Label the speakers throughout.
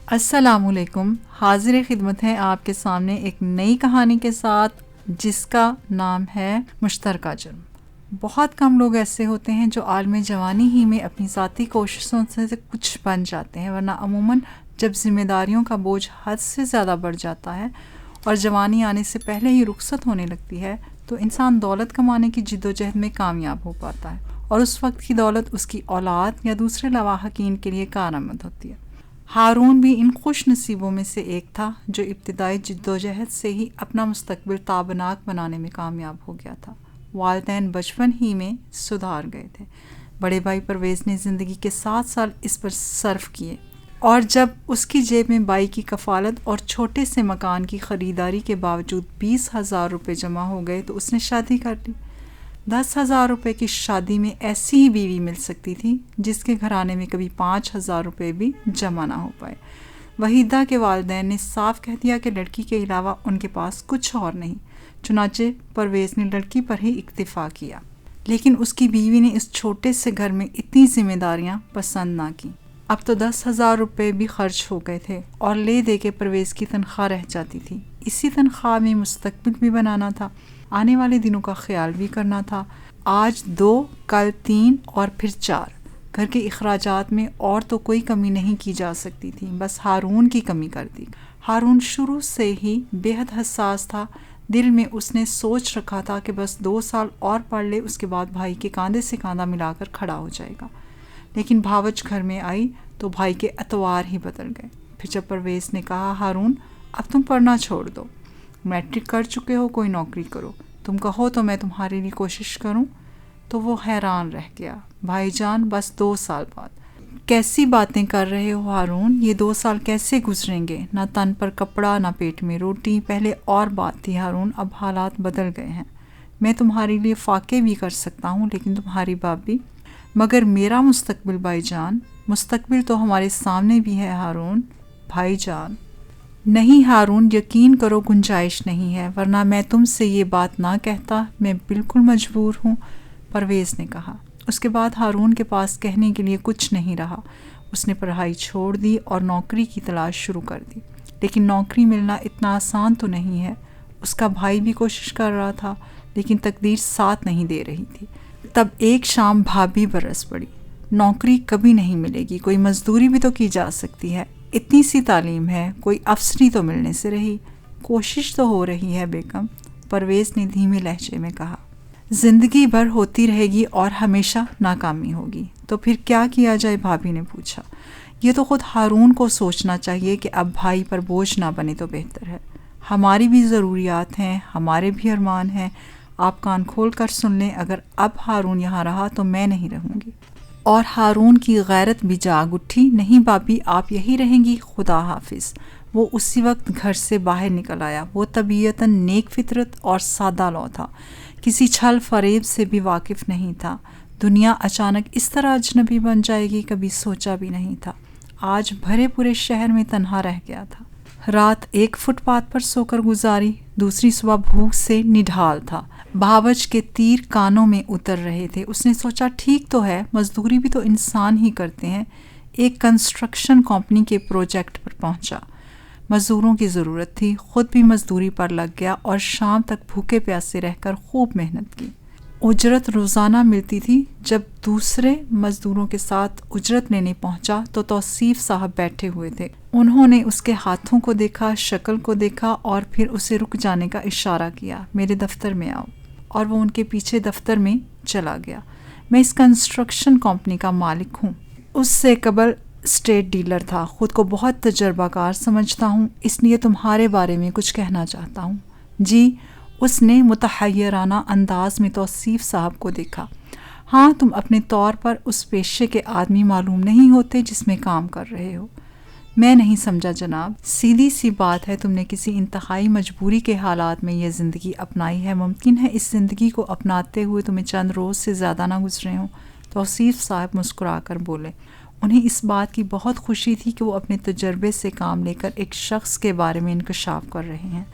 Speaker 1: السلام علیکم. حاضر خدمت ہے آپ کے سامنے ایک نئی کہانی کے ساتھ جس کا نام ہے مشترکہ جرم. بہت کم لوگ ایسے ہوتے ہیں جو عالم جوانی ہی میں اپنی ذاتی کوششوں سے کچھ بن جاتے ہیں، ورنہ عموماً جب ذمہ داریوں کا بوجھ حد سے زیادہ بڑھ جاتا ہے اور جوانی آنے سے پہلے ہی رخصت ہونے لگتی ہے تو انسان دولت کمانے کی جدوجہد میں کامیاب ہو پاتا ہے، اور اس وقت کی دولت اس کی اولاد یا دوسرے لواحقین کے لیے کارآمد ہوتی ہے. ہارون بھی ان خوش نصیبوں میں سے ایک تھا جو ابتدائی جدوجہد سے ہی اپنا مستقبل تابناک بنانے میں کامیاب ہو گیا تھا. والدین بچپن ہی میں سدھار گئے تھے. بڑے بھائی پرویز نے زندگی کے 7 سال اس پر صرف کیے، اور جب اس کی جیب میں بائی کی کفالت اور چھوٹے سے مکان کی خریداری کے باوجود 20,000 روپے جمع ہو گئے تو اس نے شادی کر لی. 10,000 روپے کی شادی میں ایسی ہی بیوی مل سکتی تھی جس کے گھرانے میں کبھی 5,000 روپے بھی جمع نہ ہو پائے. وحیدہ کے والدین نے صاف کہہ دیا کہ لڑکی کے علاوہ ان کے پاس کچھ اور نہیں. چنانچہ پرویز نے لڑکی پر ہی اکتفا کیا، لیکن اس کی بیوی نے اس چھوٹے سے گھر میں اتنی ذمہ داریاں پسند نہ کیں. اب تو 10,000 روپے بھی خرچ ہو گئے تھے اور لے دے کے پرویز کی تنخواہ رہ جاتی تھی. اسی تنخواہ میں مستقبل بھی بنانا تھا، آنے والے دنوں کا خیال بھی کرنا تھا. آج 2، کل 3 اور پھر 4. گھر کے اخراجات میں اور تو کوئی کمی نہیں کی جا سکتی تھی، بس ہارون کی کمی کر دی. ہارون شروع سے ہی بے حد حساس تھا. دل میں اس نے سوچ رکھا تھا کہ بس 2 سال اور پڑھ لے، اس کے بعد بھائی کے کاندھے سے کاندھا ملا کر کھڑا ہو جائے گا. لیکن بھاوچ گھر میں آئی تو بھائی کے اطوار ہی بدل گئے. پھر جب پرویز نے کہا ہارون اب تم پڑھنا چھوڑ دو، میٹرک کر چکے ہو، کوئی نوکری کرو، تم کہو تو میں تمہارے لیے کوشش کروں، تو وہ حیران رہ گیا. بھائی جان بس 2 سال بعد. کیسی باتیں کر رہے ہو ہارون، یہ 2 سال کیسے گزریں گے؟ نہ تن پر کپڑا، نہ پیٹ میں روٹی. پہلے اور بات تھی ہارون، اب حالات بدل گئے ہیں. میں تمہارے لیے فاقے بھی کر سکتا ہوں، لیکن تمہاری باپ بھی. مگر میرا مستقبل بھائی جان، مستقبل تو ہمارے سامنے بھی ہے ہارون. بھائی جان نہیں ہارون، یقین کرو گنجائش نہیں ہے، ورنہ میں تم سے یہ بات نہ کہتا. میں بالکل مجبور ہوں، پرویز نے کہا. اس کے بعد ہارون کے پاس کہنے کے لیے کچھ نہیں رہا. اس نے پڑھائی چھوڑ دی اور نوکری کی تلاش شروع کر دی. لیکن نوکری ملنا اتنا آسان تو نہیں ہے. اس کا بھائی بھی کوشش کر رہا تھا، لیکن تقدیر ساتھ نہیں دے رہی تھی. تب ایک شام بھابھی برس پڑی. نوکری کبھی نہیں ملے گی، کوئی مزدوری بھی تو کی جا سکتی ہے. اتنی سی تعلیم ہے، کوئی افسری تو ملنے سے رہی. کوشش تو ہو رہی ہے بیگم، پرویز نے دھیمے لہجے میں کہا. زندگی بھر ہوتی رہے گی اور ہمیشہ ناکامی ہوگی. تو پھر کیا کیا جائے؟ بھابھی نے پوچھا. یہ تو خود ہارون کو سوچنا چاہیے کہ اب بھائی پر بوجھ نہ بنے تو بہتر ہے. ہماری بھی ضروریات ہیں، ہمارے بھی ارمان ہیں. آپ کان کھول کر سن لیں، اگر اب ہارون یہاں رہا تو میں نہیں رہوں گی. اور ہارون کی غیرت بھی جاگ اٹھی. نہیں بابی، آپ یہی رہیں گی، خدا حافظ. وہ اسی وقت گھر سے باہر نکل آیا. وہ طبیعتاً نیک فطرت اور سادہ لو تھا، کسی چھل فریب سے بھی واقف نہیں تھا. دنیا اچانک اس طرح اجنبی بن جائے گی کبھی سوچا بھی نہیں تھا. آج بھرے پورے شہر میں تنہا رہ گیا تھا. رات ایک فٹ پاتھ پر سو کر گزاری، دوسری صبح بھوک سے نڈھال تھا. بھاوچ کے تیر کانوں میں اتر رہے تھے. اس نے سوچا ٹھیک تو ہے، مزدوری بھی تو انسان ہی کرتے ہیں. ایک کنسٹرکشن کمپنی کے پروجیکٹ پر پہنچا. مزدوروں کی ضرورت تھی، خود بھی مزدوری پر لگ گیا اور شام تک بھوکے پیاسے رہ کر خوب محنت کی. اجرت روزانہ ملتی تھی. جب دوسرے مزدوروں کے ساتھ اجرت لینے پہنچا تو توصیف صاحب بیٹھے ہوئے تھے. انہوں نے اس کے ہاتھوں کو دیکھا، شکل کو دیکھا اور پھر اسے رک جانے کا اشارہ کیا. میرے دفتر میں آؤ. اور وہ ان کے پیچھے دفتر میں چلا گیا. میں اس کنسٹرکشن کمپنی کا مالک ہوں. اس سے قبل اسٹیٹ ڈیلر تھا. خود کو بہت تجربہ کار سمجھتا ہوں، اس لیے تمہارے بارے میں کچھ کہنا چاہتا ہوں. جی؟ اس نے متحیرانہ انداز میں توصیف صاحب کو دیکھا. ہاں، تم اپنے طور پر اس پیشے کے آدمی معلوم نہیں ہوتے جس میں کام کر رہے ہو. میں نہیں سمجھا جناب. سیدھی سی بات ہے، تم نے کسی انتہائی مجبوری کے حالات میں یہ زندگی اپنائی ہے. ممکن ہے اس زندگی کو اپناتے ہوئے تمہیں چند روز سے زیادہ نہ گزرے ہوں. توصیف صاحب مسکرا کر بولے. انہیں اس بات کی بہت خوشی تھی کہ وہ اپنے تجربے سے کام لے کر ایک شخص کے بارے میں انکشاف کر رہے ہیں،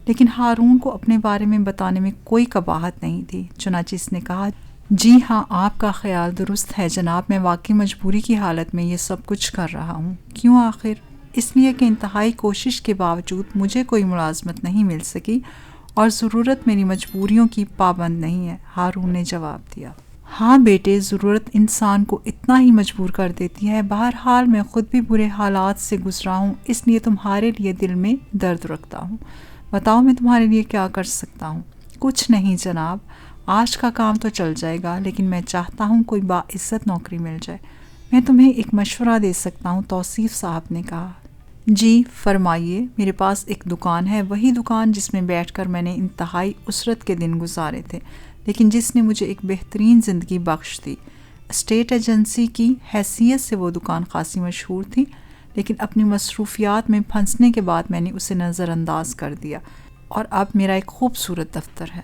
Speaker 1: لیکن ہارون کو اپنے بارے میں بتانے میں کوئی قباحت نہیں تھی. چنانچہ اس نے کہا، جی ہاں، آپ کا خیال درست ہے جناب. میں واقعی مجبوری کی حالت میں یہ سب کچھ کر رہا ہوں. کیوں آخر؟ اس لیے کہ انتہائی کوشش کے باوجود مجھے کوئی ملازمت نہیں مل سکی اور ضرورت میری مجبوریوں کی پابند نہیں ہے، ہارون نے جواب دیا۔ ہاں بیٹے، ضرورت انسان کو اتنا ہی مجبور کر دیتی ہے۔ بہرحال میں خود بھی برے حالات سے گزرا ہوں، اس لیے تمہارے لیے دل میں درد رکھتا ہوں۔ بتاؤ میں تمہارے لیے کیا کر سکتا ہوں؟ کچھ نہیں جناب، آج کا کام تو چل جائے گا، لیکن میں چاہتا ہوں کوئی باعزت نوکری مل جائے۔ میں تمہیں ایک مشورہ دے سکتا ہوں، توصیف صاحب نے کہا۔ جی فرمائیے۔ میرے پاس ایک دکان ہے، وہی دکان جس میں بیٹھ کر میں نے انتہائی اسرت کے دن گزارے تھے، لیکن جس نے مجھے ایک بہترین زندگی بخش دی۔ اسٹیٹ ایجنسی کی حیثیت سے وہ دکان خاصی مشہور تھی، لیکن اپنی مصروفیات میں پھنسنے کے بعد میں نے اسے نظر انداز کر دیا، اور اب میرا ایک خوبصورت دفتر ہے۔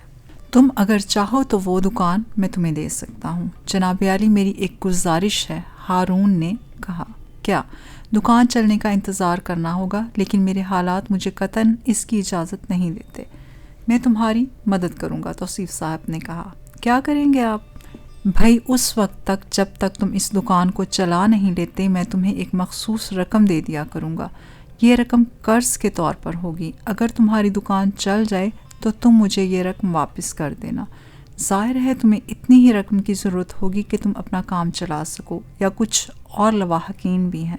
Speaker 1: تم اگر چاہو تو وہ دکان میں تمہیں دے سکتا ہوں۔ جناب عالی، میری ایک گزارش ہے، ہارون نے کہا۔ کیا؟ دکان چلنے کا انتظار کرنا ہوگا، لیکن میرے حالات مجھے قطعاً اس کی اجازت نہیں دیتے۔ میں تمہاری مدد کروں گا، توصیف صاحب نے کہا۔ کیا کریں گے آپ؟ بھائی، اس وقت تک جب تک تم اس دکان کو چلا نہیں لیتے، میں تمہیں ایک مخصوص رقم دے دیا کروں گا۔ یہ رقم قرض کے طور پر ہوگی۔ اگر تمہاری دکان چل جائے تو تم مجھے یہ رقم واپس کر دینا۔ ظاہر ہے تمہیں اتنی ہی رقم کی ضرورت ہوگی کہ تم اپنا کام چلا سکو، یا کچھ اور لواحقین بھی ہیں؟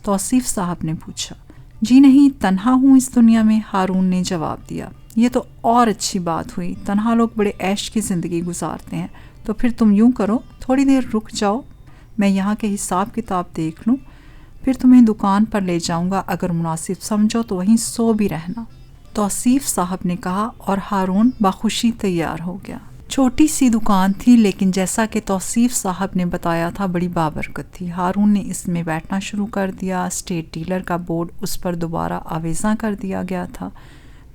Speaker 1: توصیف صاحب نے پوچھا۔ جی نہیں، تنہا ہوں اس دنیا میں، ہارون نے جواب دیا۔ یہ تو اور اچھی بات ہوئی، تنہا لوگ بڑے عیش کی زندگی گزارتے ہیں۔ تو پھر تم یوں کرو، تھوڑی دیر رک جاؤ، میں یہاں کے حساب کتاب دیکھ لوں، پھر تمہیں دکان پر لے جاؤں گا، اگر مناسب سمجھو تو وہیں سو بھی رہنا، توصیف صاحب نے کہا، اور ہارون بخوشی تیار ہو گیا۔ چھوٹی سی دکان تھی، لیکن جیسا کہ توصیف صاحب نے بتایا تھا بڑی بابرکت تھی۔ ہارون نے اس میں بیٹھنا شروع کر دیا۔ اسٹیٹ ڈیلر کا بورڈ اس پر دوبارہ آویزاں کر دیا گیا تھا۔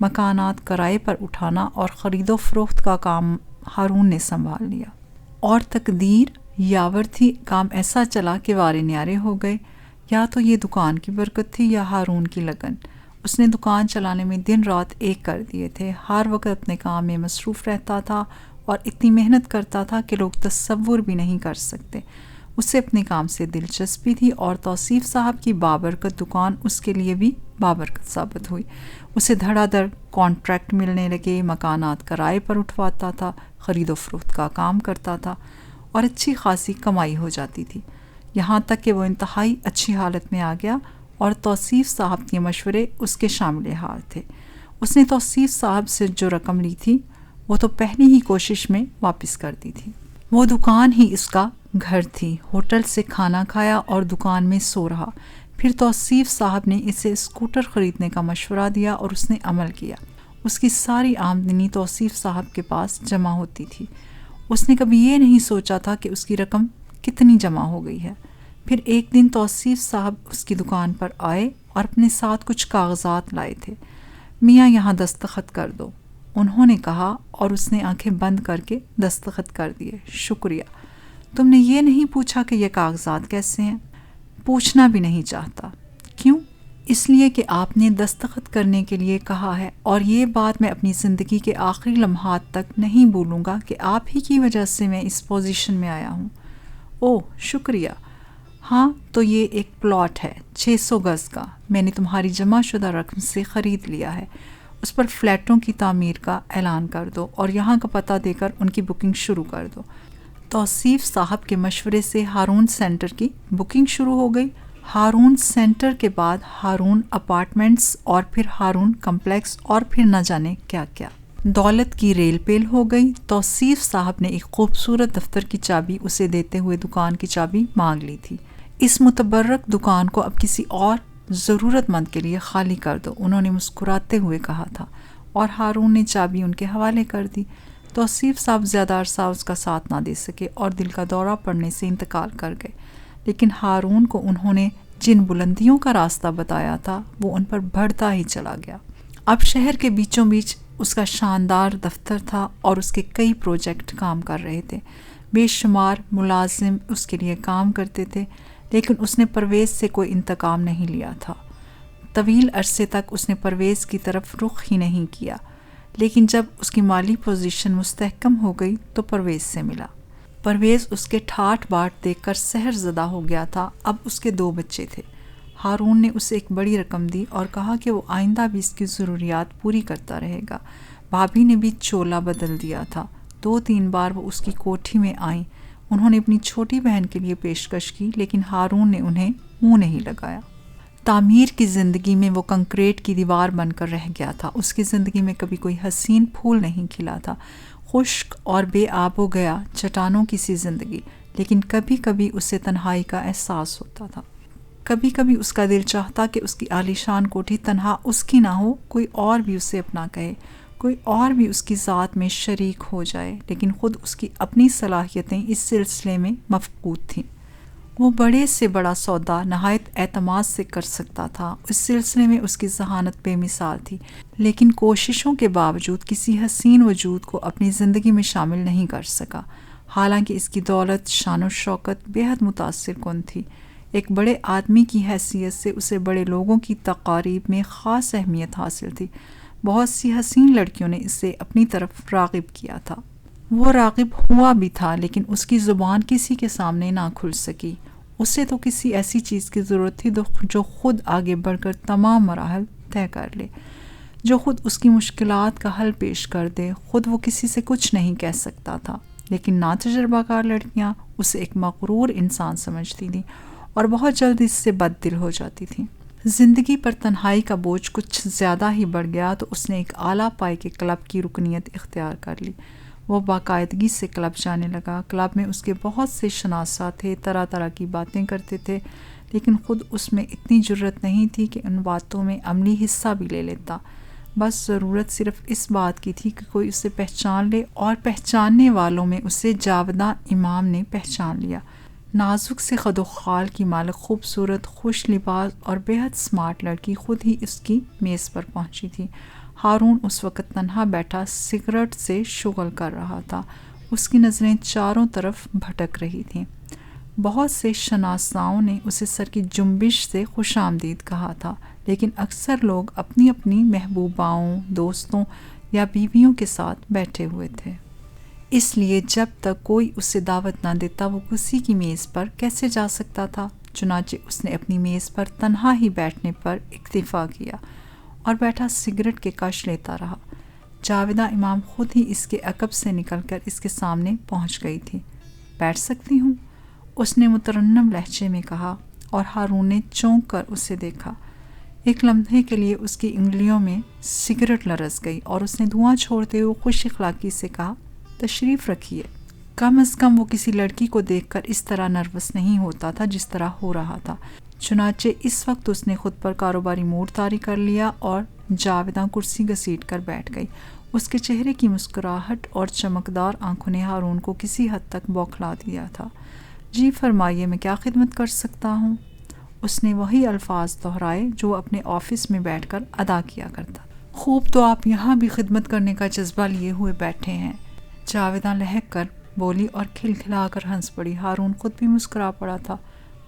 Speaker 1: مکانات کرائے پر اٹھانا اور خرید و فروخت کا کام ہارون نے سنبھال لیا، اور تقدیر یاور تھی، کام ایسا چلا کہ وارے نیارے ہو گئے۔ یا تو یہ دکان کی برکت تھی یا ہارون کی لگن۔ اس نے دکان چلانے میں دن رات ایک کر دیے تھے، ہر وقت اپنے کام میں مصروف رہتا تھا اور اتنی محنت کرتا تھا کہ لوگ تصور بھی نہیں کر سکتے۔ اسے اپنے کام سے دلچسپی تھی، اور توصیف صاحب کی بابرکت دکان اس کے لیے بھی بابرکت ثابت ہوئی۔ اسے دھڑا دھڑ کانٹریکٹ ملنے لگے، مکانات کرائے پر اٹھواتا تھا، خرید و فروخت کا کام کرتا تھا، اور اچھی خاصی کمائی ہو جاتی تھی، یہاں تک کہ وہ انتہائی اچھی حالت میں آ گیا، اور توصیف صاحب کے مشورے اس کے شامل حال تھے۔ اس نے توصیف صاحب سے جو رقم لی تھی وہ تو پہلی ہی کوشش میں واپس کر دی تھی۔ وہ دکان ہی اس کا گھر تھی۔ ہوٹل سے کھانا کھایا اور دکان میں سو رہا۔ پھر توصیف صاحب نے اسے اسکوٹر خریدنے کا مشورہ دیا، اور اس نے عمل کیا۔ اس کی ساری آمدنی توصیف صاحب کے پاس جمع ہوتی تھی۔ اس نے کبھی یہ نہیں سوچا تھا کہ اس کی رقم کتنی جمع ہو گئی ہے۔ پھر ایک دن توصیف صاحب اس کی دکان پر آئے اور اپنے ساتھ کچھ کاغذات لائے تھے۔ میاں یہاں دستخط کر دو، انہوں نے کہا، اور اس نے آنکھیں بند کر کے دستخط کر دیے۔ شکریہ۔ تم نے یہ نہیں پوچھا کہ یہ کاغذات کیسے ہیں؟ پوچھنا بھی نہیں چاہتا۔ کیوں؟ اس لیے کہ آپ نے دستخط کرنے کے لیے کہا ہے، اور یہ بات میں اپنی زندگی کے آخری لمحات تک نہیں بھولوں گا کہ آپ ہی کی وجہ سے میں اس پوزیشن میں آیا ہوں۔ اوہ شکریہ۔ ہاں تو یہ ایک پلاٹ ہے 600 گز کا، میں نے تمہاری جمع شدہ رقم سے خرید لیا ہے۔ اس پر فلیٹوں کی تعمیر کا اعلان کر دو، اور یہاں کا پتہ دے کر ان کی بکنگ شروع کر دو۔ توصیف صاحب کے مشورے سے ہارون سینٹر کی بکنگ شروع ہو گئی۔ ہارون سینٹر کے بعد ہارون اپارٹمنٹس، اور پھر ہارون کمپلیکس، اور پھر نہ جانے کیا کیا۔ دولت کی ریل پیل ہو گئی۔ توصیف صاحب نے ایک خوبصورت دفتر کی چابی اسے دیتے ہوئے دکان کی چابی مانگ لی تھی۔ اس متبرک دکان کو اب کسی اور ضرورت مند کے لیے خالی کر دو، انہوں نے مسکراتے ہوئے کہا تھا، اور ہارون نے چابی ان کے حوالے کر دی۔ توصیف صاحب زیادہ عرصہ اس کا ساتھ نہ دے سکے اور دل کا دورہ پڑنے سے انتقال کر گئے، لیکن ہارون کو انہوں نے جن بلندیوں کا راستہ بتایا تھا وہ ان پر بڑھتا ہی چلا گیا۔ اب شہر کے بیچوں بیچ اس کا شاندار دفتر تھا، اور اس کے کئی پروجیکٹ کام کر رہے تھے۔ بے شمار ملازم اس کے لیے کام کرتے تھے، لیکن اس نے پرویز سے کوئی انتقام نہیں لیا تھا۔ طویل عرصے تک اس نے پرویز کی طرف رخ ہی نہیں کیا، لیکن جب اس کی مالی پوزیشن مستحکم ہو گئی تو پرویز سے ملا۔ پرویز اس کے ٹھاٹھ باٹ دیکھ کر سحر زدہ ہو گیا تھا۔ اب اس کے 2 بچے تھے۔ ہارون نے اسے ایک بڑی رقم دی اور کہا کہ وہ آئندہ بھی اس کی ضروریات پوری کرتا رہے گا۔ بھابھی نے بھی چولا بدل دیا تھا۔ 2-3 بار وہ اس کی کوٹھی میں آئیں۔ انہوں نے اپنی چھوٹی بہن کے لیے پیشکش کی، لیکن ہارون نے انہیں منہ نہیں لگایا۔ تعمیر کی زندگی میں وہ کنکریٹ کی دیوار بن کر رہ گیا تھا۔ اس کی زندگی میں کبھی کوئی حسین پھول نہیں کھلا تھا۔ خشک اور بے آب و گیا چٹانوں کی سی زندگی، لیکن کبھی کبھی اسے تنہائی کا احساس ہوتا تھا۔ کبھی کبھی اس کا دل چاہتا کہ اس کی عالیشان کوٹھی تنہا اس کی نہ ہو، کوئی اور بھی اسے اپنا کہے، کوئی اور بھی اس کی ذات میں شریک ہو جائے، لیکن خود اس کی اپنی صلاحیتیں اس سلسلے میں مفقود تھیں۔ وہ بڑے سے بڑا سودا نہایت اعتماد سے کر سکتا تھا۔ اس سلسلے میں اس کی ذہانت بے مثال تھی، لیکن کوششوں کے باوجود کسی حسین وجود کو اپنی زندگی میں شامل نہیں کر سکا، حالانکہ اس کی دولت، شان و شوکت بے حد متاثر کن تھی۔ ایک بڑے آدمی کی حیثیت سے اسے بڑے لوگوں کی تقاریب میں خاص اہمیت حاصل تھی۔ بہت سی حسین لڑکیوں نے اسے اپنی طرف راغب کیا تھا۔ وہ راغب ہوا بھی تھا، لیکن اس کی زبان کسی کے سامنے نہ کھل سکی۔ اسے تو کسی ایسی چیز کی ضرورت تھی جو خود آگے بڑھ کر تمام مراحل طے کر لے، جو خود اس کی مشکلات کا حل پیش کر دے۔ خود وہ کسی سے کچھ نہیں کہہ سکتا تھا، لیکن ناتجربہ کار لڑکیاں اسے ایک مغرور انسان سمجھتی تھیں اور بہت جلد اس سے بد دل ہو جاتی تھیں۔ زندگی پر تنہائی کا بوجھ کچھ زیادہ ہی بڑھ گیا تو اس نے ایک اعلیٰ پائے کے کلب کی رکنیت اختیار کر لی۔ وہ باقاعدگی سے کلب جانے لگا۔ کلب میں اس کے بہت سے شناسہ تھے، طرح طرح کی باتیں کرتے تھے، لیکن خود اس میں اتنی جرت نہیں تھی کہ ان باتوں میں عملی حصہ بھی لے لیتا۔ بس ضرورت صرف اس بات کی تھی کہ کوئی اسے پہچان لے، اور پہچاننے والوں میں اسے جاویدہ امام نے پہچان لیا۔ نازک سے خد و خال کی مالک، خوبصورت، خوش لباس اور بے حد سمارٹ لڑکی خود ہی اس کی میز پر پہنچی تھی۔ ہارون اس وقت تنہا بیٹھا سگریٹ سے شغل کر رہا تھا۔ اس کی نظریں چاروں طرف بھٹک رہی تھیں۔ بہت سے شناساؤں نے اسے سر کی جنبش سے خوش آمدید کہا تھا، لیکن اکثر لوگ اپنی اپنی محبوباؤں، دوستوں یا بیویوں کے ساتھ بیٹھے ہوئے تھے۔ اس لیے جب تک کوئی اسے دعوت نہ دیتا وہ کسی کی میز پر کیسے جا سکتا تھا؟ چنانچہ اس نے اپنی میز پر تنہا ہی بیٹھنے پر اکتفا کیا اور بیٹھا سگریٹ کے کش لیتا رہا۔ جاویدہ امام خود ہی اس کے عقب سے نکل کر اس کے سامنے پہنچ گئی تھی۔ بیٹھ سکتی ہوں؟ اس نے مترنم لہجے میں کہا، اور ہارون نے چونک کر اسے دیکھا۔ ایک لمحے کے لیے اس کی انگلیوں میں سگریٹ لرز گئی اور اس نے دھواں چھوڑتے ہوئے خوش اخلاقی سے کہا، تشریف رکھیے۔ کم از کم وہ کسی لڑکی کو دیکھ کر اس طرح نروس نہیں ہوتا تھا جس طرح ہو رہا تھا۔ چنانچہ اس وقت اس نے خود پر کاروباری موڈ طاری کر لیا اور جاویدہ کرسی گھسیٹ کر بیٹھ گئی۔ اس کے چہرے کی مسکراہٹ اور چمکدار آنکھوں نے ہارون کو کسی حد تک بوکھلا دیا تھا۔ جی فرمائیے، میں کیا خدمت کر سکتا ہوں؟ اس نے وہی الفاظ دہرائے جو وہ اپنے آفس میں بیٹھ کر ادا کیا کرتا۔ خوب، تو آپ یہاں بھی خدمت کرنے کا جذبہ لیے ہوئے بیٹھے ہیں، جاویدہ لہک کر بولی اور کھلکھلا کر ہنس پڑی۔ ہارون خود بھی مسکرا پڑا تھا۔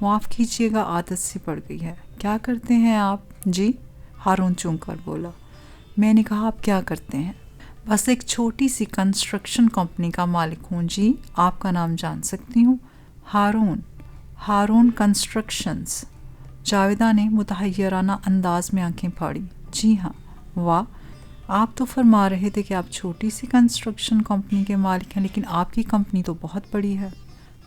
Speaker 1: معاف کیجیے گا، عادت سی پڑ گئی ہے۔ کیا کرتے ہیں آپ؟ جی، ہارون چونک کر بولا۔ میں نے کہا آپ کیا کرتے ہیں؟ بس ایک چھوٹی سی کنسٹرکشن کمپنی کا مالک ہوں جی۔ آپ کا نام جان سکتی ہوں؟ ہارون کنسٹرکشنز۔ جاویدہ نے متحیرانہ انداز میں آنکھیں پھاڑی۔ جی ہاں۔ واہ، آپ تو فرما رہے تھے کہ آپ چھوٹی سی کنسٹرکشن کمپنی کے مالک ہیں، لیکن آپ کی کمپنی تو بہت بڑی ہے۔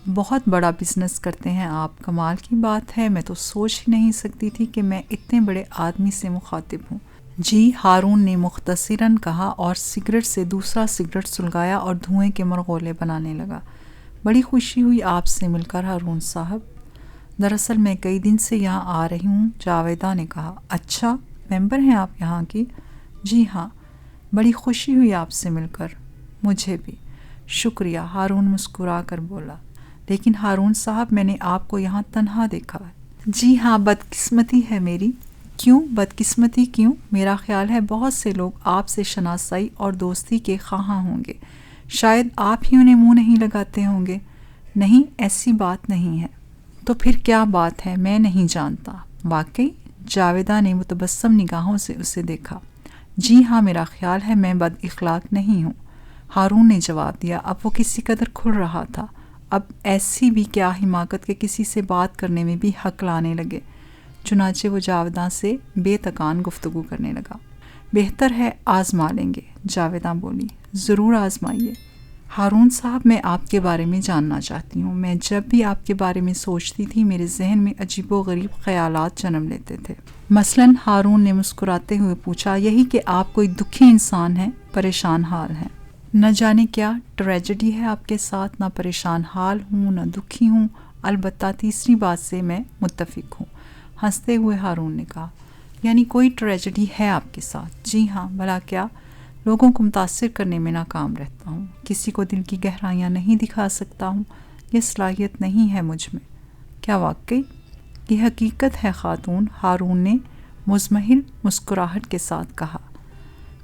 Speaker 1: بہت بڑا بزنس کرتے ہیں آپ، کمال کی بات ہے۔ میں تو سوچ ہی نہیں سکتی تھی کہ میں اتنے بڑے آدمی سے مخاطب ہوں۔ جی، ہارون نے مختصراً کہا اور سگریٹ سے دوسرا سگریٹ سلگایا اور دھوئیں کے مرغولے بنانے لگا۔ بڑی خوشی ہوئی آپ سے مل کر ہارون صاحب۔ دراصل میں کئی دن سے یہاں آ رہی ہوں، جاویدہ نے کہا۔ اچھا، ممبر ہیں آپ یہاں کی؟ جی ہاں۔ بڑی خوشی ہوئی آپ سے مل کر۔ مجھے بھی۔ شکریہ، ہارون مسکرا کر بولا۔ لیکن ہارون صاحب، میں نے آپ کو یہاں تنہا دیکھا ہے۔ جی ہاں، بدقسمتی ہے میری۔ کیوں بدقسمتی کیوں؟ میرا خیال ہے بہت سے لوگ آپ سے شناسائی اور دوستی کے خواہاں ہوں گے، شاید آپ ہی انہیں منہ نہیں لگاتے ہوں گے۔ نہیں، ایسی بات نہیں ہے۔ تو پھر کیا بات ہے؟ میں نہیں جانتا۔ واقعی؟ جاویدہ نے متبسم نگاہوں سے اسے دیکھا۔ جی ہاں، میرا خیال ہے میں بد اخلاق نہیں ہوں، ہارون نے جواب دیا۔ اب وہ کسی قدر کھل رہا تھا۔ اب ایسی بھی کیا حماقت کہ کسی سے بات کرنے میں بھی حق لانے لگے۔ چنانچہ وہ جاویداں سے بے تکان گفتگو کرنے لگا۔ بہتر ہے آزما لیں گے، جاویداں بولی۔ ضرور آزمائیے ہارون صاحب، میں آپ کے بارے میں جاننا چاہتی ہوں۔ میں جب بھی آپ کے بارے میں سوچتی تھی میرے ذہن میں عجیب و غریب خیالات جنم لیتے تھے۔ مثلاً ہارون نے مسکراتے ہوئے پوچھا، یہی کہ آپ کوئی دکھی انسان ہیں، پریشان حال ہیں۔ نہ جانے کیا ٹریجڈی ہے آپ کے ساتھ، نہ پریشان حال ہوں نہ دکھی ہوں، البتہ تیسری بات سے میں متفق ہوں۔ ہنستے ہوئے ہارون نے کہا، یعنی کوئی ٹریجڈی ہے آپ کے ساتھ؟ جی ہاں، بھلا کیا؟ لوگوں کو متاثر کرنے میں ناکام رہتا ہوں، کسی کو دل کی گہرائیاں نہیں دکھا سکتا ہوں، یہ صلاحیت نہیں ہے مجھ میں۔ کیا واقعی؟ یہ حقیقت ہے خاتون، ہارون نے مزمحل مسکراہٹ کے ساتھ کہا۔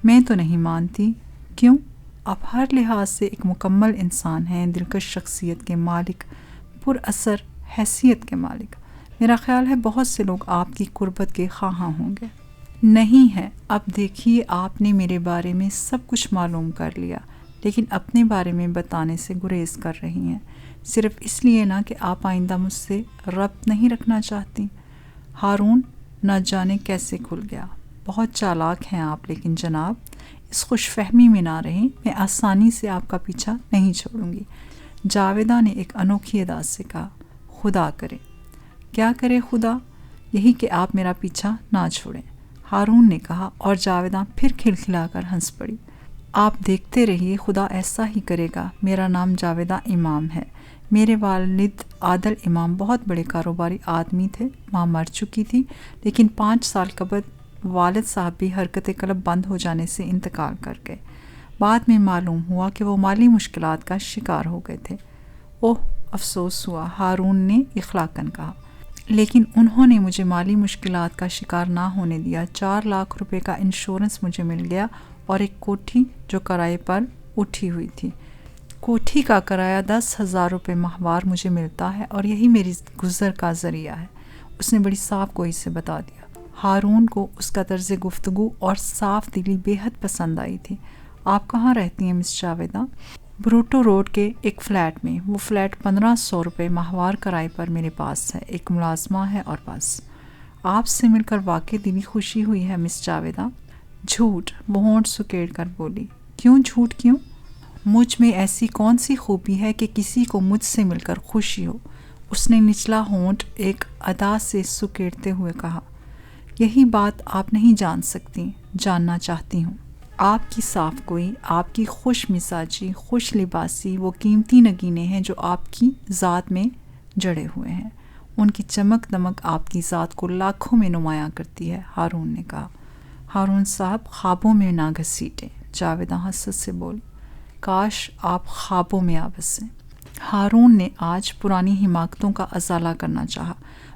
Speaker 1: میں تو نہیں مانتی۔ کیوں؟ آپ ہر لحاظ سے ایک مکمل انسان ہیں، دلکش شخصیت کے مالک، پر اثر حیثیت کے مالک۔ میرا خیال ہے بہت سے لوگ آپ کی قربت کے خواہاں ہوں گے۔ نہیں ہے۔ اب دیکھیے، آپ نے میرے بارے میں سب کچھ معلوم کر لیا، لیکن اپنے بارے میں بتانے سے گریز کر رہی ہیں، صرف اس لیے نہ کہ آپ آئندہ مجھ سے ربط نہیں رکھنا چاہتی۔ ہارون نہ جانے کیسے کھل گیا۔ بہت چالاک ہیں آپ، لیکن جناب اس خوش فہمی میں نہ رہیں، میں آسانی سے آپ کا پیچھا نہیں چھوڑوں گی۔ جاویداں نے ایک انوکھی ادا سے کہا، خدا کرے۔ کیا کرے خدا؟ یہی کہ آپ میرا پیچھا نہ چھوڑیں، ہارون نے کہا، اور جاویداں پھر کھلکھلا کر ہنس پڑی۔ آپ دیکھتے رہیے، خدا ایسا ہی کرے گا۔ میرا نام جاویداں امام ہے۔ میرے والد عادل امام بہت بڑے کاروباری آدمی تھے، ماں مر چکی تھی، لیکن 5 سال قبل والد صاحب بھی حرکت قلب بند ہو جانے سے انتقال کر گئے۔ بعد میں معلوم ہوا کہ وہ مالی مشکلات کا شکار ہو گئے تھے۔ اوہ، افسوس ہوا، ہارون نے اخلاقاً کہا، لیکن انہوں نے مجھے مالی مشکلات کا شکار نہ ہونے دیا۔ 4 لاکھ روپے کا انشورنس مجھے مل گیا اور ایک کوٹھی جو کرائے پر اٹھی ہوئی تھی۔ کوٹھی کا کرایہ 10,000 روپے ماہوار مجھے ملتا ہے اور یہی میری گزر کا ذریعہ ہے، اس نے بڑی صاف گوئی سے بتا دیا۔ ہارون کو اس کا طرز گفتگو اور صاف دلی بے حد پسند آئی تھی۔ آپ کہاں رہتی ہیں مس جاویداں؟ بروٹو روڈ کے ایک فلیٹ میں۔ وہ فلیٹ 1500 روپے ماہوار کرائے پر میرے پاس ہے، ایک ملازمہ ہے اور بس۔ آپ سے مل کر واقعی دلی خوشی ہوئی ہے مس جاویداں۔ جھوٹ، وہ ہونٹ سکیڑ کر بولی۔ کیوں جھوٹ کیوں؟ مجھ میں ایسی کون سی خوبی ہے کہ کسی کو مجھ سے مل کر خوشی ہو؟ اس نے نچلا ہونٹ ایک ادا سے سکیڑتے ہوئے کہا۔ یہی بات آپ نہیں جان سکتی، جاننا چاہتی ہوں۔ آپ کی صاف گوئی، آپ کی خوش مزاجی، خوش لباسی، وہ قیمتی نگینے ہیں جو آپ کی ذات میں جڑے ہوئے ہیں، ان کی چمک دمک آپ کی ذات کو لاکھوں میں نمایاں کرتی ہے، ہارون نے کہا۔ ہارون صاحب خوابوں میں نہ گھسیٹیں، جاویداں حسرت سے بولی۔ کاش آپ خوابوں میں آ بسیں۔ ہارون نے آج پرانی حماقتوں کا ازالہ کرنا چاہا۔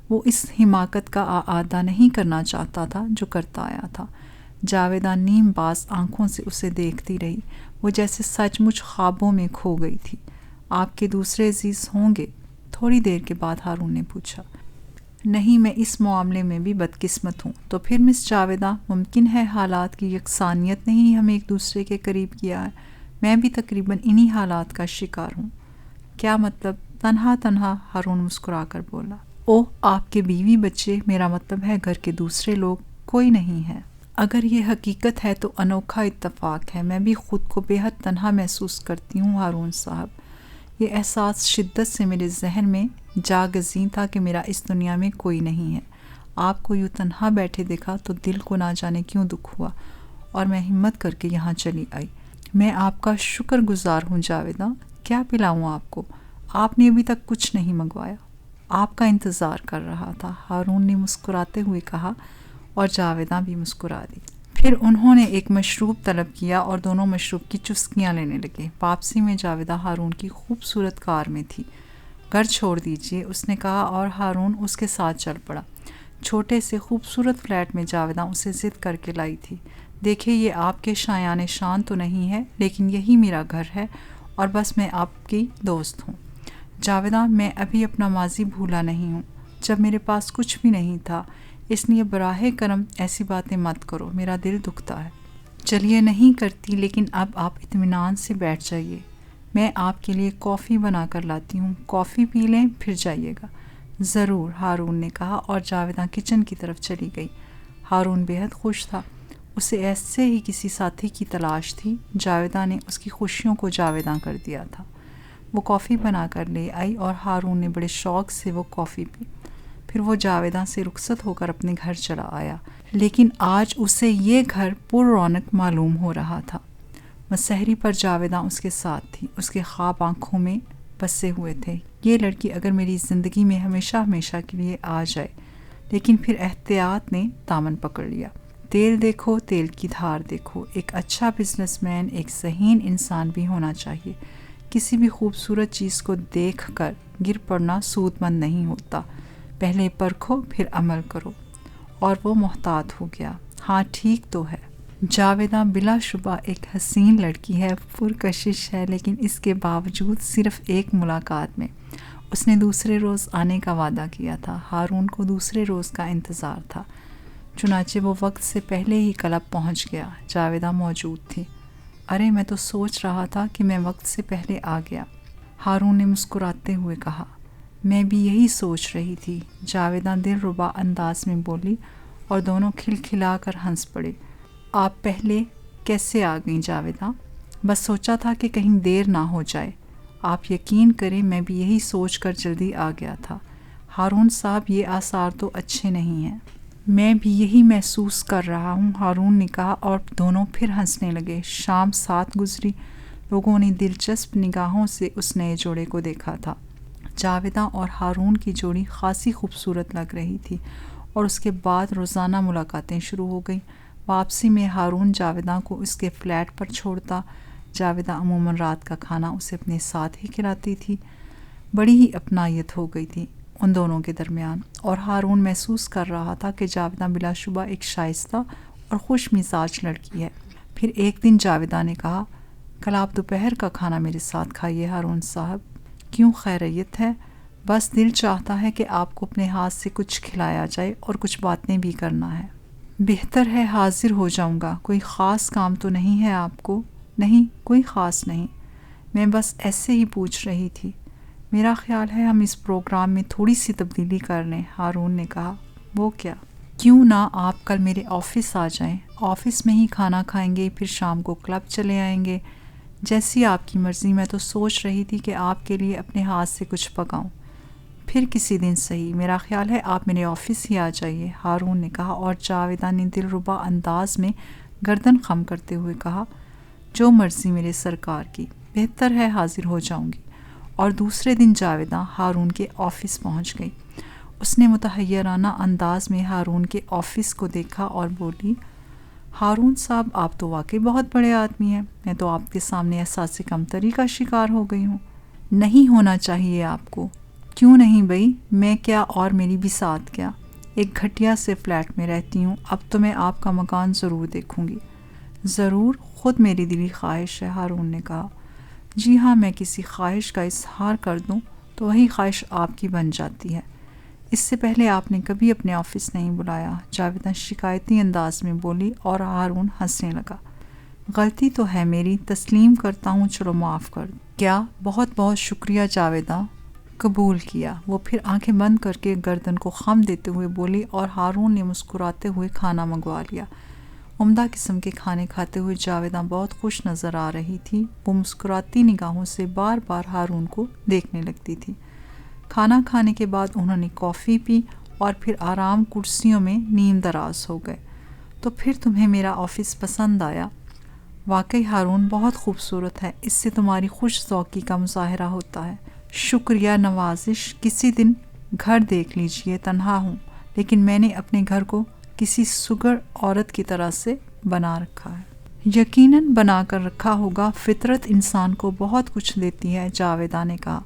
Speaker 1: وہ اس حماقت کا اعادہ نہیں کرنا چاہتا تھا جو کرتا آیا تھا۔ جاویداں نیم باز آنکھوں سے اسے دیکھتی رہی، وہ جیسے سچ مچ خوابوں میں کھو گئی تھی۔ آپ کے دوسرے عزیز ہوں گے؟ تھوڑی دیر کے بعد ہارون نے پوچھا۔ نہیں، میں اس معاملے میں بھی بدقسمت ہوں۔ تو پھر مس جاویداں، ممکن ہے حالات کی یکسانیت نے ہی ہمیں ایک دوسرے کے قریب کیا ہے۔ میں بھی تقریباً انہی حالات کا شکار ہوں۔ کیا مطلب؟ تنہا ہارون مسکرا کر بولا۔ اوہ، آپ کے بیوی بچے، میرا مطلب ہے گھر کے دوسرے لوگ، کوئی نہیں ہے۔ اگر یہ حقیقت ہے تو انوکھا اتفاق ہے۔ میں بھی خود کو بے حد تنہا محسوس کرتی ہوں ہارون صاحب۔ یہ احساس شدت سے میرے ذہن میں جا گزین تھا کہ میرا اس دنیا میں کوئی نہیں ہے۔ آپ کو یوں تنہا بیٹھے دیکھا تو دل کو نہ جانے کیوں دکھ ہوا، اور میں ہمت کر کے یہاں چلی آئی۔ میں آپ کا شکر گزار ہوں جاویداں۔ کیا پلاؤں آپ کو؟ آپ نے ابھی تک کچھ نہیں منگوایا۔ آپ کا انتظار کر رہا تھا، ہارون نے مسکراتے ہوئے کہا، اور جاویداں بھی مسکرا دی۔ پھر انہوں نے ایک مشروب طلب کیا اور دونوں مشروب کی چسکیاں لینے لگے۔ واپسی میں جاویداں ہارون کی خوبصورت کار میں تھی۔ گھر چھوڑ دیجیے، اس نے کہا، اور ہارون اس کے ساتھ چل پڑا۔ چھوٹے سے خوبصورت فلیٹ میں جاویداں اسے ضد کر کے لائی تھی۔ دیکھیں، یہ آپ کے شایان شان تو نہیں ہے، لیکن یہی میرا گھر ہے اور بس میں آپ کی دوست ہوں۔ جاویداں، میں ابھی اپنا ماضی بھولا نہیں ہوں، جب میرے پاس کچھ بھی نہیں تھا، اس لیے براہ کرم ایسی باتیں مت کرو، میرا دل دکھتا ہے۔ چلیے، نہیں کرتی، لیکن اب آپ اطمینان سے بیٹھ جائیے، میں آپ کے لیے کافی بنا کر لاتی ہوں، کافی پی لیں پھر جائیے گا۔ ضرور، ہارون نے کہا اور جاویداں کچن کی طرف چلی گئی۔ ہارون بےحد خوش تھا، اسے ایسے ہی کسی ساتھی کی تلاش تھی۔ جاویداں نے اس کی خوشیوں کو جاویداں کر دیا تھا۔ وہ کافی بنا کر لے آئی اور ہارون نے بڑے شوق سے وہ کافی پی۔ پھر وہ جاویداں سے رخصت ہو کر اپنے گھر چلا آیا، لیکن آج اسے یہ گھر پر رونق معلوم ہو رہا تھا۔ مسحری پر جاویداں اس کے ساتھ تھی، اس کے خواب آنکھوں میں بسے ہوئے تھے۔ یہ لڑکی اگر میری زندگی میں ہمیشہ ہمیشہ کے لیے آ جائے۔ لیکن پھر احتیاط نے دامن پکڑ لیا۔ تیل دیکھو، تیل کی دھار دیکھو۔ ایک اچھا بزنس مین ایک ذہین انسان بھی ہونا چاہیے۔ کسی بھی خوبصورت چیز کو دیکھ کر گر پڑنا سود مند نہیں ہوتا۔ پہلے پرکھو پھر عمل کرو۔ اور وہ محتاط ہو گیا۔ ہاں ٹھیک تو ہے، جاویداں بلا شبہ ایک حسین لڑکی ہے، پرکشش ہے، لیکن اس کے باوجود صرف ایک ملاقات میں اس نے دوسرے روز آنے کا وعدہ کیا تھا۔ ہارون کو دوسرے روز کا انتظار تھا، چنانچہ وہ وقت سے پہلے ہی کلب پہنچ گیا۔ جاویداں موجود تھی۔ ارے میں تو سوچ رہا تھا کہ میں وقت سے پہلے آ گیا، ہارون نے مسکراتے ہوئے کہا۔ میں بھی یہی سوچ رہی تھی، جاویداں دلربا انداز میں بولی اور دونوں کھلکھلا کر ہنس پڑے۔ آپ پہلے کیسے آ گئیں جاویداں؟ بس سوچا تھا کہ کہیں دیر نہ ہو جائے۔ آپ یقین کریں میں بھی یہی سوچ کر جلدی آ گیا تھا۔ ہارون صاحب یہ آثار تو اچھے نہیں ہیں۔ میں بھی یہی محسوس کر رہا ہوں، ہارون نے کہا اور دونوں پھر ہنسنے لگے۔ شام 7 گزری، لوگوں نے دلچسپ نگاہوں سے اس نئے جوڑے کو دیکھا تھا۔ جاویداں اور ہارون کی جوڑی خاصی خوبصورت لگ رہی تھی اور اس کے بعد روزانہ ملاقاتیں شروع ہو گئیں۔ واپسی میں ہارون جاویداں کو اس کے فلیٹ پر چھوڑتا۔ جاویداں عموماً رات کا کھانا اسے اپنے ساتھ ہی کھلاتی تھی۔ بڑی ہی اپنائیت ہو گئی تھی ان دونوں کے درمیان، اور ہارون محسوس کر رہا تھا کہ جاویداں بلا شبہ ایک شائستہ اور خوش مزاج لڑکی ہے۔ پھر ایک دن جاویداں نے کہا، کل آپ دوپہر کا کھانا میرے ساتھ کھائیے ہارون صاحب۔ کیوں، خیریت ہے؟ بس دل چاہتا ہے کہ آپ کو اپنے ہاتھ سے کچھ کھلایا جائے اور کچھ باتیں بھی کرنا ہے۔ بہتر ہے، حاضر ہو جاؤں گا۔ کوئی خاص کام تو نہیں ہے آپ کو؟ نہیں، کوئی خاص نہیں، میں بس ایسے ہی پوچھ رہی تھی۔ میرا خیال ہے ہم اس پروگرام میں تھوڑی سی تبدیلی کر لیں، ہارون نے کہا۔ وہ کیا؟ کیوں نہ آپ کل میرے آفس آ جائیں، آفس میں ہی کھانا کھائیں گے، پھر شام کو کلب چلے آئیں گے۔ جیسی آپ کی مرضی، میں تو سوچ رہی تھی کہ آپ کے لیے اپنے ہاتھ سے کچھ پکاؤں۔ پھر کسی دن صحیح، میرا خیال ہے آپ میرے آفس ہی آ جائیے، ہارون نے کہا، اور جاویداں نے دلربا انداز میں گردن خم کرتے ہوئے کہا، جو مرضی میرے سرکار کی، بہتر ہے حاضر ہو جاؤں گی۔ اور دوسرے دن جاویداں ہارون کے آفس پہنچ گئی۔ اس نے متحیرانہ انداز میں ہارون کے آفس کو دیکھا اور بولی، ہارون صاحب آپ تو واقعی بہت بڑے آدمی ہیں، میں تو آپ کے سامنے احساس کمتری کا شکار ہو گئی ہوں۔ نہیں ہونا چاہیے آپ کو۔ کیوں نہیں بھئی؟ میں کیا اور میری بساط کیا؟ ایک گھٹیا سے فلیٹ میں رہتی ہوں، اب تو میں آپ کا مکان ضرور دیکھوں گی۔ ضرور، خود میری دلی خواہش ہے، ہارون نے کہا۔ جی ہاں، میں کسی خواہش کا اظہار کر دوں تو وہی خواہش آپ کی بن جاتی ہے۔ اس سے پہلے آپ نے کبھی اپنے آفس نہیں بلایا، جاویداں شکایتی انداز میں بولی اور ہارون ہنسنے لگا۔ غلطی تو ہے میری، تسلیم کرتا ہوں، چلو معاف کر دو۔ کیا؟ بہت بہت شکریہ جاویداں، قبول کیا۔ وہ پھر آنکھیں بند کر کے گردن کو خم دیتے ہوئے بولی اور ہارون نے مسکراتے ہوئے کھانا منگوا لیا۔ عمدہ قسم کے کھانے کھاتے ہوئے جاویداں بہت خوش نظر آ رہی تھی۔ وہ مسکراتی نگاہوں سے بار بار ہارون کو دیکھنے لگتی تھی۔ کھانا کھانے کے بعد انہوں نے کافی پی اور پھر آرام کرسیوں میں نیم دراز ہو گئے۔ تو پھر تمہیں میرا آفس پسند آیا؟ واقعی ہارون بہت خوبصورت ہے، اس سے تمہاری خوش ذوقی کا مظاہرہ ہوتا ہے۔ شکریہ، نوازش، کسی دن گھر دیکھ لیجئے، تنہا ہوں، لیکن میں نے اپنے گھر کو کسی سگر عورت کی طرح سے بنا رکھا ہے۔ یقیناً بنا کر رکھا ہوگا، فطرت انسان کو بہت کچھ دیتی ہے، جاویداں نے کہا۔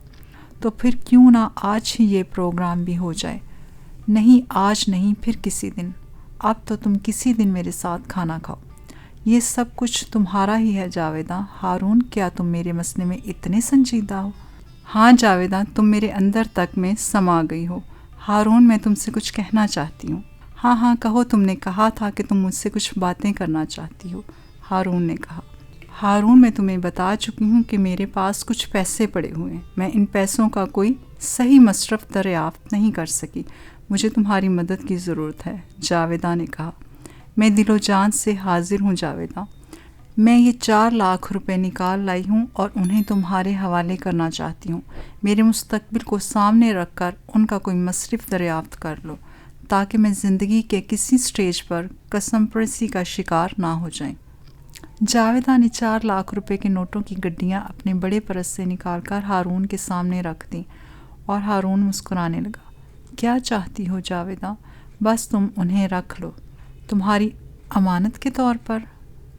Speaker 1: تو پھر کیوں نہ آج ہی یہ پروگرام بھی ہو جائے؟ نہیں، آج نہیں، پھر کسی دن۔ اب تو تم کسی دن میرے ساتھ کھانا کھاؤ۔ یہ سب کچھ تمہارا ہی ہے جاویداں۔ ہارون، کیا تم میرے مسئلے میں اتنے سنجیدہ ہو؟ ہاں جاویداں، تم میرے اندر تک میں سما گئی ہو۔ ہارون، میں تم سے کچھ کہنا چاہتی ہوں۔ ہاں کہو، تم نے کہا تھا کہ تم مجھ سے کچھ باتیں کرنا چاہتی ہو، ہارون نے کہا۔ ہارون میں تمہیں بتا چکی ہوں کہ میرے پاس کچھ پیسے پڑے ہوئے ہیں، میں ان پیسوں کا کوئی صحیح مصرف دریافت نہیں کر سکی، مجھے تمہاری مدد کی ضرورت ہے۔ جاویدہ نے کہا، میں دل و جان سے حاضر ہوں جاویدہ، میں یہ 4 لاکھ روپے نکال لائی ہوں اور انہیں تمہارے حوالے کرنا چاہتی ہوں، میرے مستقبل کو سامنے رکھ کر ان کا کوئی مصرف دریافت کر لو تاکہ میں زندگی کے کسی سٹیج پر قسم پرسی کا شکار نہ ہو جائیں۔ جاویدہ نے 4 لاکھ روپے کے نوٹوں کی گڈیاں اپنے بڑے پرس سے نکال کر ہارون کے سامنے رکھ دیں اور ہارون مسکرانے لگا۔ کیا چاہتی ہو جاویدہ؟ بس تم انہیں رکھ لو، تمہاری امانت کے طور پر،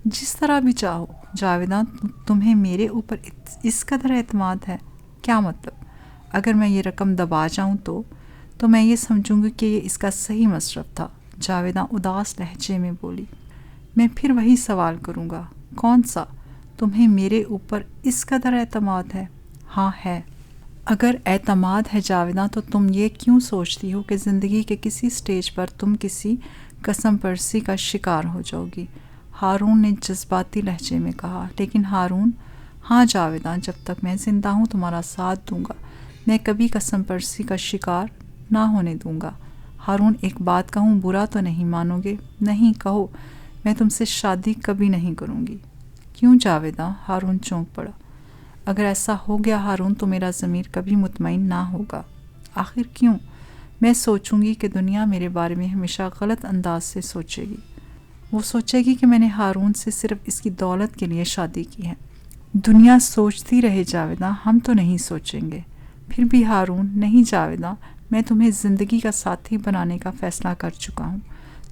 Speaker 1: جس طرح بھی چاہو۔ جاویدہ، تمہیں میرے اوپر اس قدر اعتماد ہے؟ کیا مطلب؟ اگر میں یہ رقم دبا جاؤں تو میں یہ سمجھوں گی کہ یہ اس کا صحیح مصرف تھا۔ جاویدہ اداس لہجے میں بولی، میں پھر وہی سوال کروں گا، کون سا؟ تمہیں میرے اوپر اس قدر اعتماد ہے؟ ہاں ہے۔ اگر اعتماد ہے جاویدہ تو تم یہ کیوں سوچتی ہو کہ زندگی کے کسی سٹیج پر تم کسی قسم پرسی کا شکار ہو جاؤ گی؟ ہارون نے جذباتی لہجے میں کہا۔ لیکن ہارون، ہاں جاویدہ، جب تک میں زندہ ہوں تمہارا ساتھ دوں گا، میں کبھی قسم پرسی کا شکار نہ ہونے دوں گا۔ ہارون، ایک بات کہوں، برا تو نہیں مانو گے؟ نہیں، کہو۔ میں تم سے شادی کبھی نہیں کروں گی۔ کیوں جاویدہ؟ ہارون چونک پڑا۔ اگر ایسا ہو گیا ہارون تو میرا ضمیر کبھی مطمئن نہ ہوگا۔ آخر کیوں؟ میں سوچوں گی کہ دنیا میرے بارے میں ہمیشہ غلط انداز سے سوچے گی، وہ سوچے گی کہ میں نے ہارون سے صرف اس کی دولت کے لیے شادی کی ہے۔ دنیا سوچتی رہے جاویدہ، ہم تو نہیں سوچیں گے۔ پھر بھی ہارون، نہیں جاویدہ، میں تمہیں زندگی کا ساتھی بنانے کا فیصلہ کر چکا ہوں،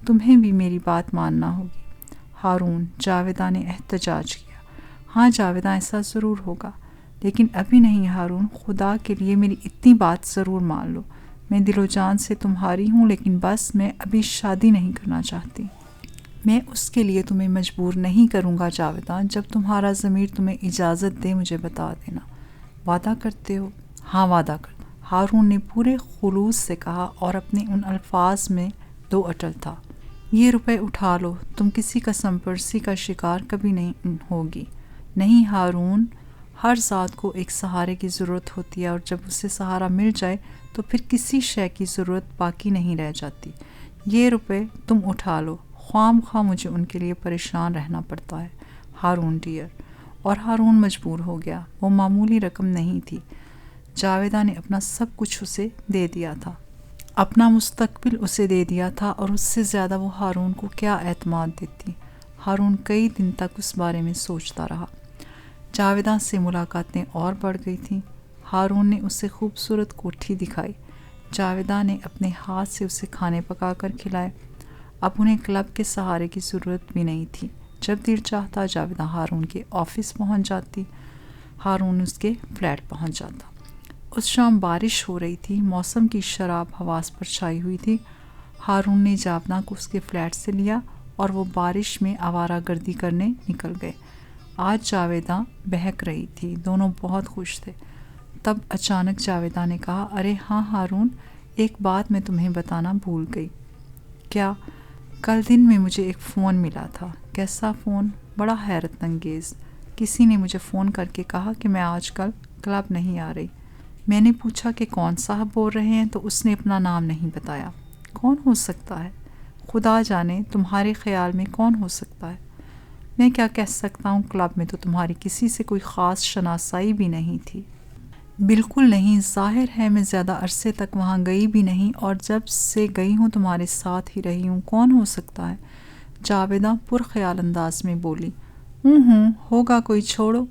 Speaker 1: تمہیں بھی میری بات ماننا ہوگی۔ ہارون، جاویدہ نے احتجاج کیا۔ ہاں جاویدہ، ایسا ضرور ہوگا، لیکن ابھی نہیں ہارون، خدا کے لیے میری اتنی بات ضرور مان لو، میں دل و جان سے تمہاری ہوں، لیکن بس میں ابھی شادی نہیں کرنا چاہتی۔ میں اس کے لیے تمہیں مجبور نہیں کروں گا جاویدہ، جب تمہارا ضمیر تمہیں اجازت دے مجھے بتا دینا۔ وعدہ کرتے ہو؟ ہاں وعدہ کرتا۔ ہارون نے پورے خلوص سے کہا اور اپنے ان الفاظ میں دو اٹل تھا۔ یہ روپے اٹھا لو، تم کسی قسم پرسی کا شکار کبھی نہیں ہوگی۔ نہیں ہارون، ہر ذات کو ایک سہارے کی ضرورت ہوتی ہے، اور جب اسے سہارا مل جائے تو پھر کسی شے کی ضرورت باقی نہیں رہ جاتی۔ یہ روپے تم اٹھا لو، خواہ مخواہ مجھے ان کے لیے پریشان رہنا پڑتا ہے ہارون ڈیئر۔ اور ہارون مجبور ہو گیا، وہ معمولی رقم نہیں تھی۔ جاویدہ نے اپنا سب کچھ اسے دے دیا تھا، اپنا مستقبل اسے دے دیا تھا، اور اس سے زیادہ وہ ہارون کو کیا اعتماد دیتی۔ ہارون کئی دن تک اس بارے میں سوچتا رہا۔ جاویدہ سے ملاقاتیں اور بڑھ گئی تھیں۔ ہارون نے اسے خوبصورت کوٹھی دکھائی، جاویدہ نے اپنے ہاتھ سے اسے کھانے پکا کر کھلائے۔ اب انہیں کلب کے سہارے کی ضرورت بھی نہیں تھی۔ جب دل چاہتا جاویدہ ہارون کے آفس پہنچ جاتی، ہارون اس کے فلیٹ پہنچ جاتا۔ اس شام بارش ہو رہی تھی، موسم کی شراب حواس پر چھائی ہوئی تھی۔ ہارون نے جاویدہ کو اس کے فلیٹ سے لیا اور وہ بارش میں آوارہ گردی کرنے نکل گئے۔ آج جاویدہ بہک رہی تھی، دونوں بہت خوش تھے۔ تب اچانک جاویدہ نے کہا، ارے ہاں ہارون، ایک بات میں تمہیں بتانا بھول گئی۔ کیا؟ کل دن میں مجھے ایک فون ملا تھا۔ کیسا فون؟ بڑا حیرت انگیز۔ کسی نے مجھے فون کر کے کہا کہ میں آج کل کلب نہیں آ رہی۔ میں نے پوچھا کہ کون صاحب بول رہے ہیں تو اس نے اپنا نام نہیں بتایا۔ کون ہو سکتا ہے؟ خدا جانے، تمہارے خیال میں کون ہو سکتا ہے؟ میں کیا کہہ سکتا ہوں، کلب میں تو تمہاری کسی سے کوئی خاص شناسائی بھی نہیں تھی۔ بالکل نہیں، ظاہر ہے میں زیادہ عرصے تک وہاں گئی بھی نہیں، اور جب سے گئی ہوں تمہارے ساتھ ہی رہی ہوں۔ کون ہو سکتا ہے؟ جاویدہ پرخیال انداز میں بولی۔ ہوگا کوئی، چھوڑو،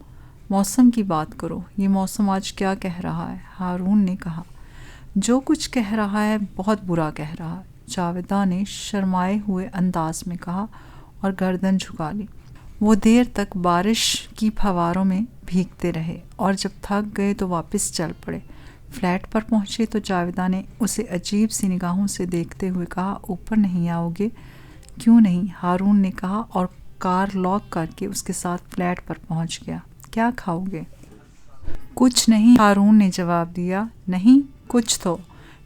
Speaker 1: موسم کی بات کرو، یہ موسم آج کیا کہہ رہا ہے؟ ہارون نے کہا، جو کچھ کہہ رہا ہے بہت برا کہہ رہا ہے۔ جاویدہ نے شرمائے ہوئے انداز میں کہا اور گردن جھکا لی۔ وہ دیر تک بارش کی پھواروں میں بھیگتے رہے، اور جب تھک گئے تو واپس چل پڑے۔ فلیٹ پر پہنچے تو جاویدہ نے اسے عجیب سی نگاہوں سے دیکھتے ہوئے کہا، اوپر نہیں آؤ گے؟ کیوں نہیں؟ ہارون نے کہا اور کار لاک کر کے اس کے ساتھ فلیٹ پر پہنچ گیا۔ کیا کھاؤ گے؟ کچھ نہیں، ہارون نے جواب دیا۔ نہیں کچھ تو؟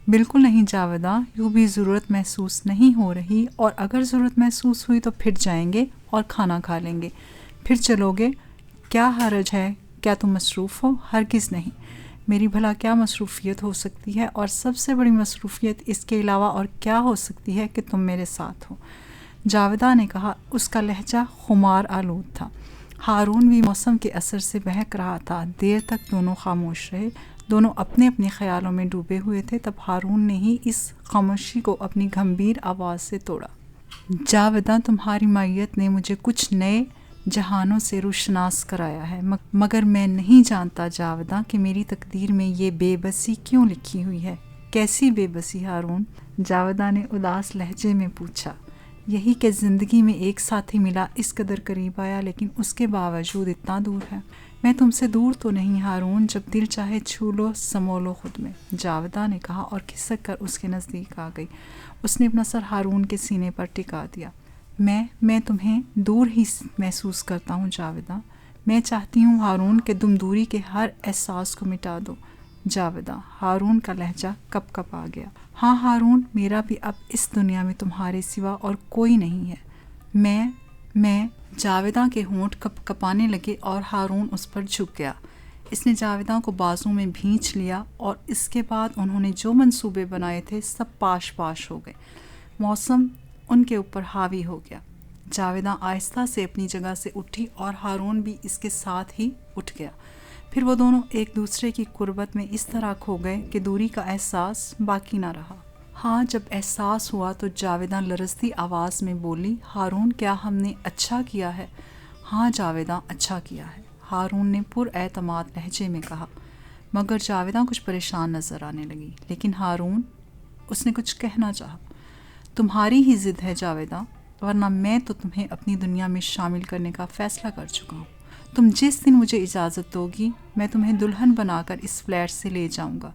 Speaker 1: بالکل نہیں جاویدہ، یوں بھی ضرورت محسوس نہیں ہو رہی، اور اگر ضرورت محسوس ہوئی تو پھر جائیں گے اور کھانا کھا لیں گے۔ پھر چلو گے؟ کیا حرج ہے؟ کیا تم مصروف ہو؟ ہرگز نہیں، میری بھلا کیا مصروفیت ہو سکتی ہے، اور سب سے بڑی مصروفیت اس کے علاوہ اور کیا ہو سکتی ہے کہ تم میرے ساتھ ہو۔ جاویدہ نے کہا۔ اس کا لہجہ خمار آلود تھا۔ ہارون بھی موسم کے اثر سے بہک رہا تھا۔ دیر تک دونوں خاموش رہے، دونوں اپنے اپنے خیالوں میں ڈوبے ہوئے تھے۔ تب ہارون نے ہی اس خاموشی کو اپنی گھمبیر آواز سے توڑا۔ جاویدہ، تمہاری معیت نے مجھے کچھ نئے جہانوں سے روشناس کرایا ہے، مگر میں نہیں جانتا جاویدہ کہ میری تقدیر میں یہ بے بسی کیوں لکھی ہوئی ہے۔ کیسی بے بسی ہارون؟ جاویدہ نے اداس لہجے میں پوچھا۔ یہی کہ زندگی میں ایک ساتھی ملا، اس قدر قریب آیا، لیکن اس کے باوجود اتنا دور ہے۔ میں تم سے دور تو نہیں ہارون، جب دل چاہے چھو لو، سمو لو خود میں، جاویدہ نے کہا اور کھسک کر اس کے نزدیک آ گئی۔ اس نے اپنا سر ہارون کے سینے پر ٹکا دیا۔ میں تمہیں دور ہی محسوس کرتا ہوں جاویدہ۔ میں چاہتی ہوں ہارون کہ تم دوری کے ہر احساس کو مٹا دو۔ جاویدہ، ہارون کا لہجہ کپ کپ آ گیا۔ ہاں ہارون، میرا بھی اب اس دنیا میں تمہارے سوا اور کوئی نہیں ہے۔ میں جاویدہ کے ہونٹ کپ کپانے لگے اور ہارون اس پر جھک گیا۔ اس نے جاویدہ کو بازو میں بھینچ لیا اور اس کے بعد انہوں نے جو منصوبے بنائے تھے سب پاش پاش ہو گئے۔ موسم ان کے اوپر حاوی ہو گیا۔ جاویدہ آہستہ سے اپنی جگہ سے اٹھی اور ہارون بھی اس کے ساتھ ہی اٹھ گیا۔ پھر وہ دونوں ایک دوسرے کی قربت میں اس طرح کھو گئے کہ دوری کا احساس باقی نہ رہا۔ ہاں، جب احساس ہوا تو جاویدہ لرزتی آواز میں بولی، ہارون، کیا ہم نے اچھا کیا ہے؟ ہاں جاویدہ، اچھا کیا ہے، ہارون نے پر اعتماد لہجے میں کہا۔ مگر جاویدہ کچھ پریشان نظر آنے لگی۔ لیکن ہارون، اس نے کچھ کہنا چاہا۔ تمہاری ہی ضد ہے جاویدہ، ورنہ میں تو تمہیں اپنی دنیا میں شامل کرنے کا فیصلہ کر چکا ہوں۔ تم جس دن مجھے اجازت دو گی، میں تمہیں دلہن بنا کر اس فلیٹ سے لے جاؤں گا،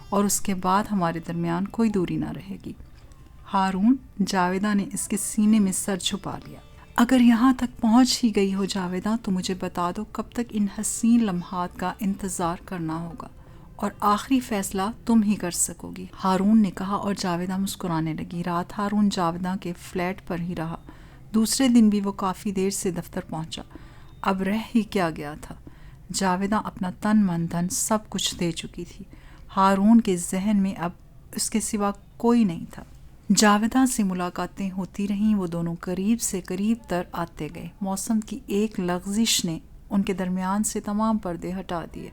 Speaker 1: اور اس کے بعد ہمارے درمیان کوئی دوری نہ رہے گی۔ ہارون، جاویدہ نے اس کے سینے میں سر چھپا لیا۔ اگر یہاں تک پہنچ ہی گئی ہو جاویدہ تو مجھے بتا دو کب تک ان حسین لمحات کا انتظار کرنا ہوگا، اور آخری فیصلہ تم ہی کر سکو گی، ہارون نے کہا، اور جاویدہ مسکرانے لگی۔ رات ہارون جاویدہ کے فلیٹ پر ہی رہا۔ دوسرے دن بھی وہ کافی دیر سے دفتر پہنچا۔ اب رہ ہی کیا گیا تھا؟ جاویدہ اپنا تن من دھن سب کچھ دے چکی تھی۔ ہارون کے ذہن میں اب اس کے سوا کوئی نہیں تھا۔ جاویدہ سے ملاقاتیں ہوتی رہیں، وہ دونوں قریب سے قریب تر آتے گئے۔ موسم کی ایک لغزش نے ان کے درمیان سے تمام پردے ہٹا دیے،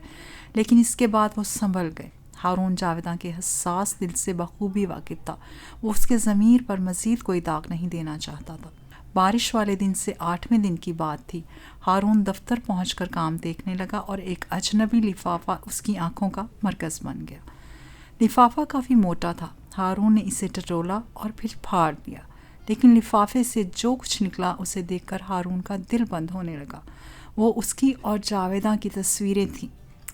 Speaker 1: لیکن اس کے بعد وہ سنبھل گئے۔ ہارون جاویدہ کے حساس دل سے بخوبی واقف تھا۔ وہ اس کے ضمیر پر مزید کوئی داغ نہیں دینا چاہتا تھا۔ بارش والے دن سے 8ویں دن کی بات تھی۔ ہارون دفتر پہنچ کر کام دیکھنے لگا اور ایک اجنبی لفافہ اس کی آنکھوں کا مرکز بن گیا۔ لفافہ کافی موٹا تھا۔ ہارون نے اسے ٹٹولا اور پھر پھاڑ دیا، لیکن لفافے سے جو کچھ نکلا اسے دیکھ کر ہارون کا دل بند ہونے لگا۔ وہ اس کی اور جاویدہ کی تصویریں تھیں،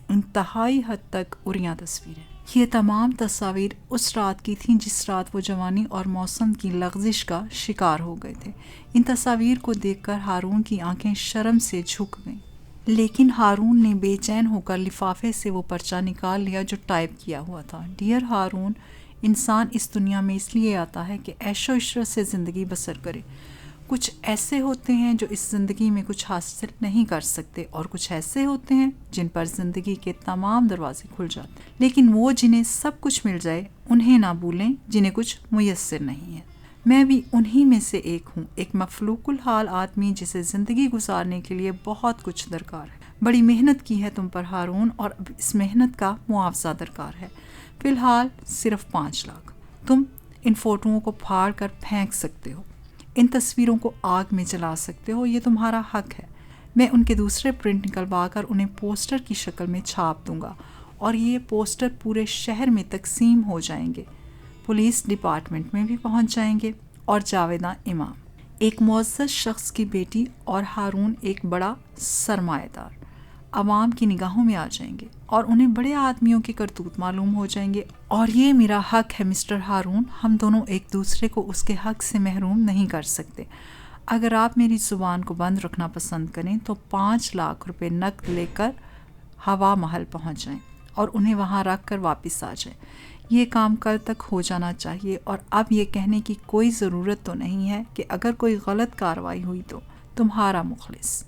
Speaker 1: انتہائی حد تک اریاں تصویریں۔ یہ تمام تصاویر اس رات کی تھیں جس رات وہ جوانی اور موسم کی لغزش کا شکار ہو گئے تھے۔ ان تصاویر کو دیکھ کر ہارون کی آنکھیں شرم سے جھک گئیں، لیکن ہارون نے بے چین ہو کر لفافے سے وہ پرچہ نکال لیا جو ٹائپ کیا ہوا تھا۔ ڈیئر ہارون، انسان اس دنیا میں اس لیے آتا ہے کہ عیش و عشرت سے زندگی بسر کرے۔ کچھ ایسے ہوتے ہیں جو اس زندگی میں کچھ حاصل نہیں کر سکتے، اور کچھ ایسے ہوتے ہیں جن پر زندگی کے تمام دروازے کھل جاتے ہیں، لیکن وہ جنہیں سب کچھ مل جائے انہیں نہ بھولیں جنہیں کچھ میسر نہیں ہے۔ میں بھی انہی میں سے ایک ہوں، ایک مفلوق الحال آدمی جسے زندگی گزارنے کے لیے بہت کچھ درکار ہے۔ بڑی محنت کی ہے تم پر ہارون، اور اب اس محنت کا معاوضہ درکار ہے۔ فی الحال صرف 5 لاکھ۔ تم ان فوٹوؤں کو پھاڑ کر پھینک سکتے ہو، ان تصویروں کو آگ میں جلا سکتے ہو، یہ تمہارا حق ہے۔ میں ان کے دوسرے پرنٹ نکلوا کر انہیں پوسٹر کی شکل میں چھاپ دوں گا، اور یہ پوسٹر پورے شہر میں تقسیم ہو جائیں گے، پولیس ڈپارٹمنٹ میں بھی پہنچ جائیں گے۔ اور جاویدہ امام ایک معزز شخص کی بیٹی اور ہارون ایک بڑا سرمایہ دار عوام کی نگاہوں میں آ جائیں گے، اور انہیں بڑے آدمیوں کے کرتوت معلوم ہو جائیں گے۔ اور یہ میرا حق ہے مسٹر ہارون، ہم دونوں ایک دوسرے کو اس کے حق سے محروم نہیں کر سکتے۔ اگر آپ میری زبان کو بند رکھنا پسند کریں تو 5 لاکھ روپے نقد لے کر ہوا محل پہنچ جائیں اور انہیں وہاں رکھ کر واپس آ جائیں۔ یہ کام کل تک ہو جانا چاہیے، اور اب یہ کہنے کی کوئی ضرورت تو نہیں ہے کہ اگر کوئی غلط کارروائی ہوئی تو تمہارا مخلص۔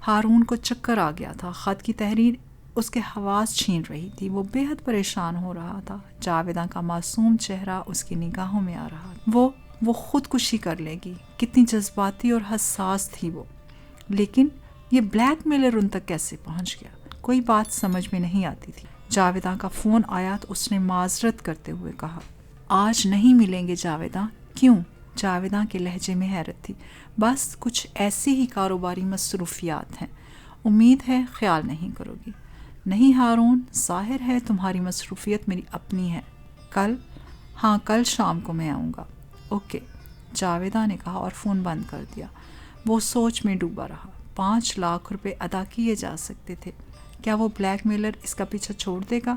Speaker 1: ہارون کو چکر آ گیا تھا، خط کی تحریر اس کے حواس چھین رہی تھی، وہ بے حد پریشان ہو رہا تھا۔ جاویداں کا معصوم چہرہ اس کی نگاہوں میں آ رہا تھا۔ وہ خودکشی کر لے گی، کتنی جذباتی اور حساس تھی وہ، لیکن یہ بلیک میلر ان تک کیسے پہنچ گیا؟ کوئی بات سمجھ میں نہیں آتی تھی۔ جاویداں کا فون آیا تو اس نے معذرت کرتے ہوئے کہا، آج نہیں ملیں گے جاویداں۔ کیوں؟ جاویداں کے لہجے میں حیرت تھی۔ بس کچھ ایسی ہی کاروباری مصروفیات ہیں، امید ہے خیال نہیں کرو گی۔ نہیں ہارون، ظاہر ہے تمہاری مصروفیت میری اپنی ہے۔ کل؟ ہاں کل شام کو میں آؤں گا۔ اوکے، جاویداں نے کہا اور فون بند کر دیا۔ وہ سوچ میں ڈوبا رہا۔ 5 لاکھ روپے ادا کیے جا سکتے تھے۔ کیا وہ بلیک میلر اس کا پیچھا چھوڑ دے گا؟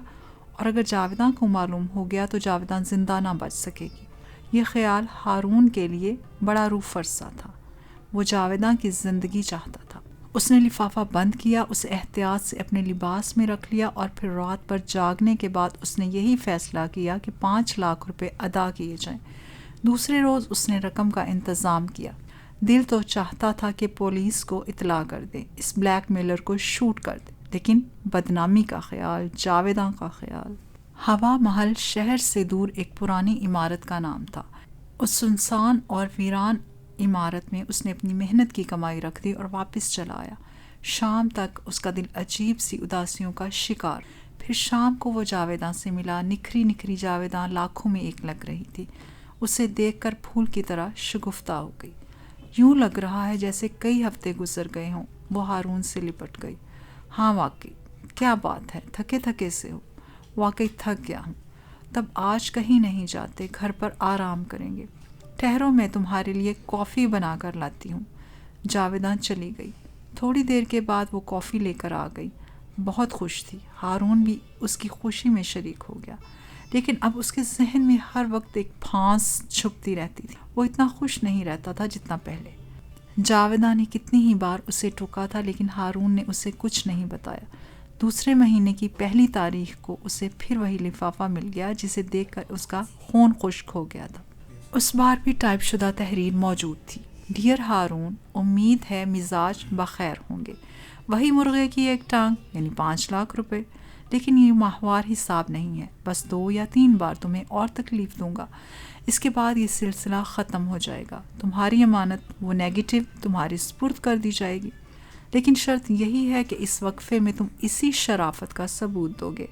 Speaker 1: اور اگر جاویداں کو معلوم ہو گیا تو جاویداں زندہ نہ بچ سکے گی۔ یہ خیال ہارون کے لیے بڑا روح فرسا تھا۔ وہ جاویداں کی زندگی چاہتا تھا۔ اس نے لفافہ بند کیا، اسے احتیاط سے اپنے لباس میں رکھ لیا اور پھر رات پر جاگنے کے بعد اس نے یہی فیصلہ کیا کہ 5 لاکھ روپے ادا کیے جائیں۔ دوسرے روز اس نے رقم کا انتظام کیا۔ دل تو چاہتا تھا کہ پولیس کو اطلاع کر دے، اس بلیک میلر کو شوٹ کر دے، لیکن بدنامی کا خیال، جاویداں کا خیال۔ ہوا محل شہر سے دور ایک پرانی عمارت کا نام تھا۔ اس سنسان اور ویران عمارت میں اس نے اپنی محنت کی کمائی رکھ دی اور واپس چلا آیا۔ شام تک اس کا دل عجیب سی اداسیوں کا شکار۔ پھر شام کو وہ جاویداں سے ملا۔ نکھری نکھری جاویداں لاکھوں میں ایک لگ رہی تھی۔ اسے دیکھ کر پھول کی طرح شگفتہ ہو گئی۔ یوں لگ رہا ہے جیسے کئی ہفتے گزر گئے ہوں۔ وہ ہارون سے لپٹ گئی۔ ہاں واقعی، کیا بات ہے، تھکے تھکے سے ہو؟ واقعی تھک گیا ہوں۔ تب آج کہیں نہیں جاتے، گھر پر آرام کریں گے۔ ٹھہرو، میں تمہارے لیے کافی بنا کر لاتی ہوں۔ جاویداں چلی گئی۔ تھوڑی دیر کے بعد وہ کافی لے کر آ گئی۔ بہت خوش تھی۔ ہارون بھی اس کی خوشی میں شریک ہو گیا، لیکن اب اس کے ذہن میں ہر وقت ایک پھانس چھپتی رہتی تھی۔ وہ اتنا خوش نہیں رہتا تھا جتنا پہلے۔ جاویداں نے کتنی ہی بار اسے ٹوکا تھا، لیکن ہارون نے اسے کچھ نہیں بتایا۔ دوسرے مہینے کی 1 تاریخ کو اسے پھر وہی لفافہ مل گیا جسے دیکھ کر اس کا خون خشک ہو گیا تھا۔ اس بار بھی ٹائپ شدہ تحریر موجود تھی۔ ڈیئر ہارون، امید ہے مزاج بخیر ہوں گے۔ وہی مرغے کی ایک ٹانگ، یعنی 5 لاکھ روپے۔ لیکن یہ ماہوار حساب نہیں ہے، بس 2 یا 3 بار تمہیں اور تکلیف دوں گا، اس کے بعد یہ سلسلہ ختم ہو جائے گا۔ تمہاری امانت، وہ نیگیٹو، تمہاری سپرد کر دی جائے گی، لیکن شرط یہی ہے کہ اس وقفے میں تم اسی شرافت کا ثبوت دو گے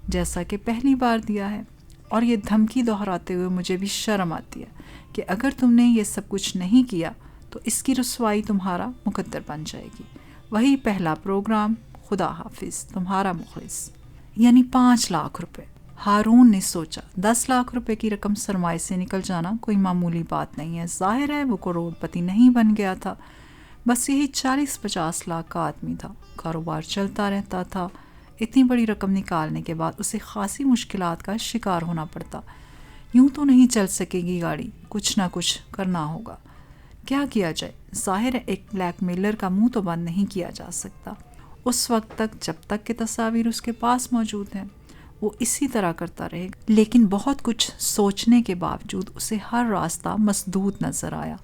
Speaker 1: جیسا کہ پہلی بار دیا ہے۔ اور یہ دھمکی دہراتے ہوئے مجھے بھی شرم آتی ہے کہ اگر تم نے یہ سب کچھ نہیں کیا تو اس کی رسوائی تمہارا مقدر بن جائے گی۔ وہی پہلا پروگرام، خدا حافظ، تمہارا مخلص۔ یعنی 5 لاکھ روپے۔ ہارون نے سوچا 10 لاکھ روپے کی رقم سرمائے سے نکل جانا کوئی معمولی بات نہیں ہے۔ ظاہر ہے وہ کروڑ پتی نہیں بن گیا تھا، بس یہی 40-50 لاکھ کا آدمی تھا۔ کاروبار چلتا رہتا تھا۔ اتنی بڑی رقم نکالنے کے بعد اسے خاصی مشکلات کا شکار ہونا پڑتا۔ یوں تو نہیں چل سکے گی گاڑی، کچھ نہ کچھ کرنا ہوگا۔ کیا کیا جائے؟ ظاہر ہے ایک بلیک میلر کا منہ تو بند نہیں کیا جا سکتا۔ اس وقت تک جب تک کہ تصاویر اس کے پاس موجود ہیں وہ اسی طرح کرتا رہے گا۔ لیکن بہت کچھ سوچنے کے باوجود اسے ہر راستہ مسدود نظر آیا۔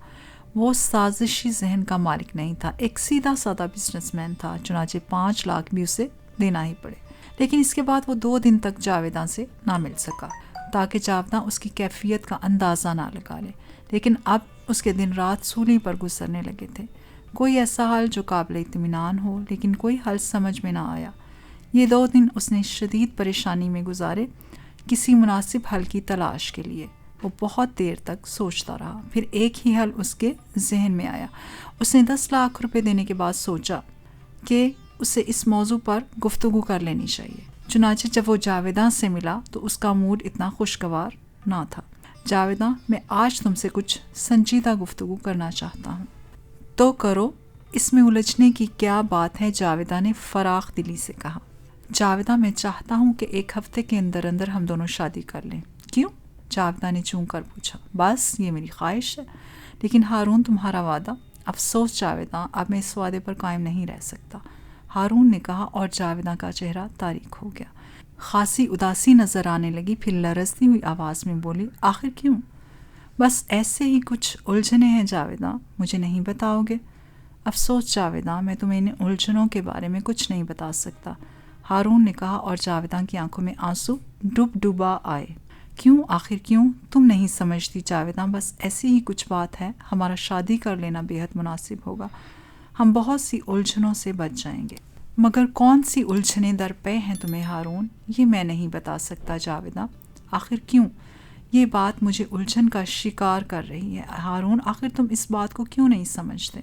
Speaker 1: وہ سازشی ذہن کا مالک نہیں تھا، ایک سیدھا سادہ بزنس مین تھا، چنانچہ 5 لاکھ بھی اسے دینا ہی پڑے۔ لیکن اس کے بعد وہ 2 دن تک جاویداں سے نہ مل سکا تاکہ جاویداں اس کی کیفیت کا اندازہ نہ لگا لے۔ لیکن اب اس کے دن رات سولی پر گزرنے لگے تھے۔ کوئی ایسا حل جو قابل اطمینان ہو، لیکن کوئی حل سمجھ میں نہ آیا۔ یہ 2 دن اس نے شدید پریشانی میں گزارے، کسی مناسب حل کی تلاش کے لیے۔ وہ بہت دیر تک سوچتا رہا، پھر ایک ہی حل اس کے ذہن میں آیا۔ اس نے 10 لاکھ روپے دینے کے بعد سوچا کہ اسے اس موضوع پر گفتگو کر لینی چاہیے۔ چنانچہ جب وہ جاویداں سے ملا تو اس کا موڈ اتنا خوشگوار نہ تھا۔ جاویداں، میں آج تم سے کچھ سنجیدہ گفتگو کرنا چاہتا ہوں۔ تو کرو، اس میں الجھنے کی کیا بات ہے؟ جاویداں نے فراخ دلی سے کہا۔ جاویداں، میں چاہتا ہوں کہ 1 ہفتے کے اندر اندر ہم دونوں شادی کر لیں۔ کیوں؟ جاویداں نے چون کر پوچھا۔ بس یہ میری خواہش ہے۔ لیکن ہارون، تمہارا وعدہ؟ افسوس جاویداں، اب میں اس وعدے پر قائم نہیں رہ سکتا، ہارون نے کہا، اور جاویداں کا چہرہ تاریک ہو گیا۔ خاصی اداسی نظر آنے لگی، پھر لرزتی ہوئی آواز میں بولی، آخر کیوں؟ بس ایسے ہی کچھ الجھنے ہیں جاویداں، مجھے نہیں بتاؤ گے؟ افسوس جاویدہ، میں تمہیں ان الجھنوں کے بارے میں کچھ نہیں بتا سکتا، ہارون نے کہا، اور جاویدہ کی آنکھوں میں آنسو ڈبا آئے۔ کیوں؟ آخر کیوں؟ تم نہیں سمجھتی جاویدہ، بس ایسی ہی کچھ بات ہے، ہمارا شادی کر لینا بے حد مناسب ہوگا، ہم بہت سی الجھنوں سے بچ جائیں گے۔ مگر کون سی الجھنیں درپے ہیں تمہیں ہارون؟ یہ میں نہیں بتا سکتا جاویدہ۔ آخر کیوں؟ یہ بات مجھے الجھن کا شکار کر رہی ہے ہارون، آخر تم اس بات کو کیوں نہیں سمجھتے؟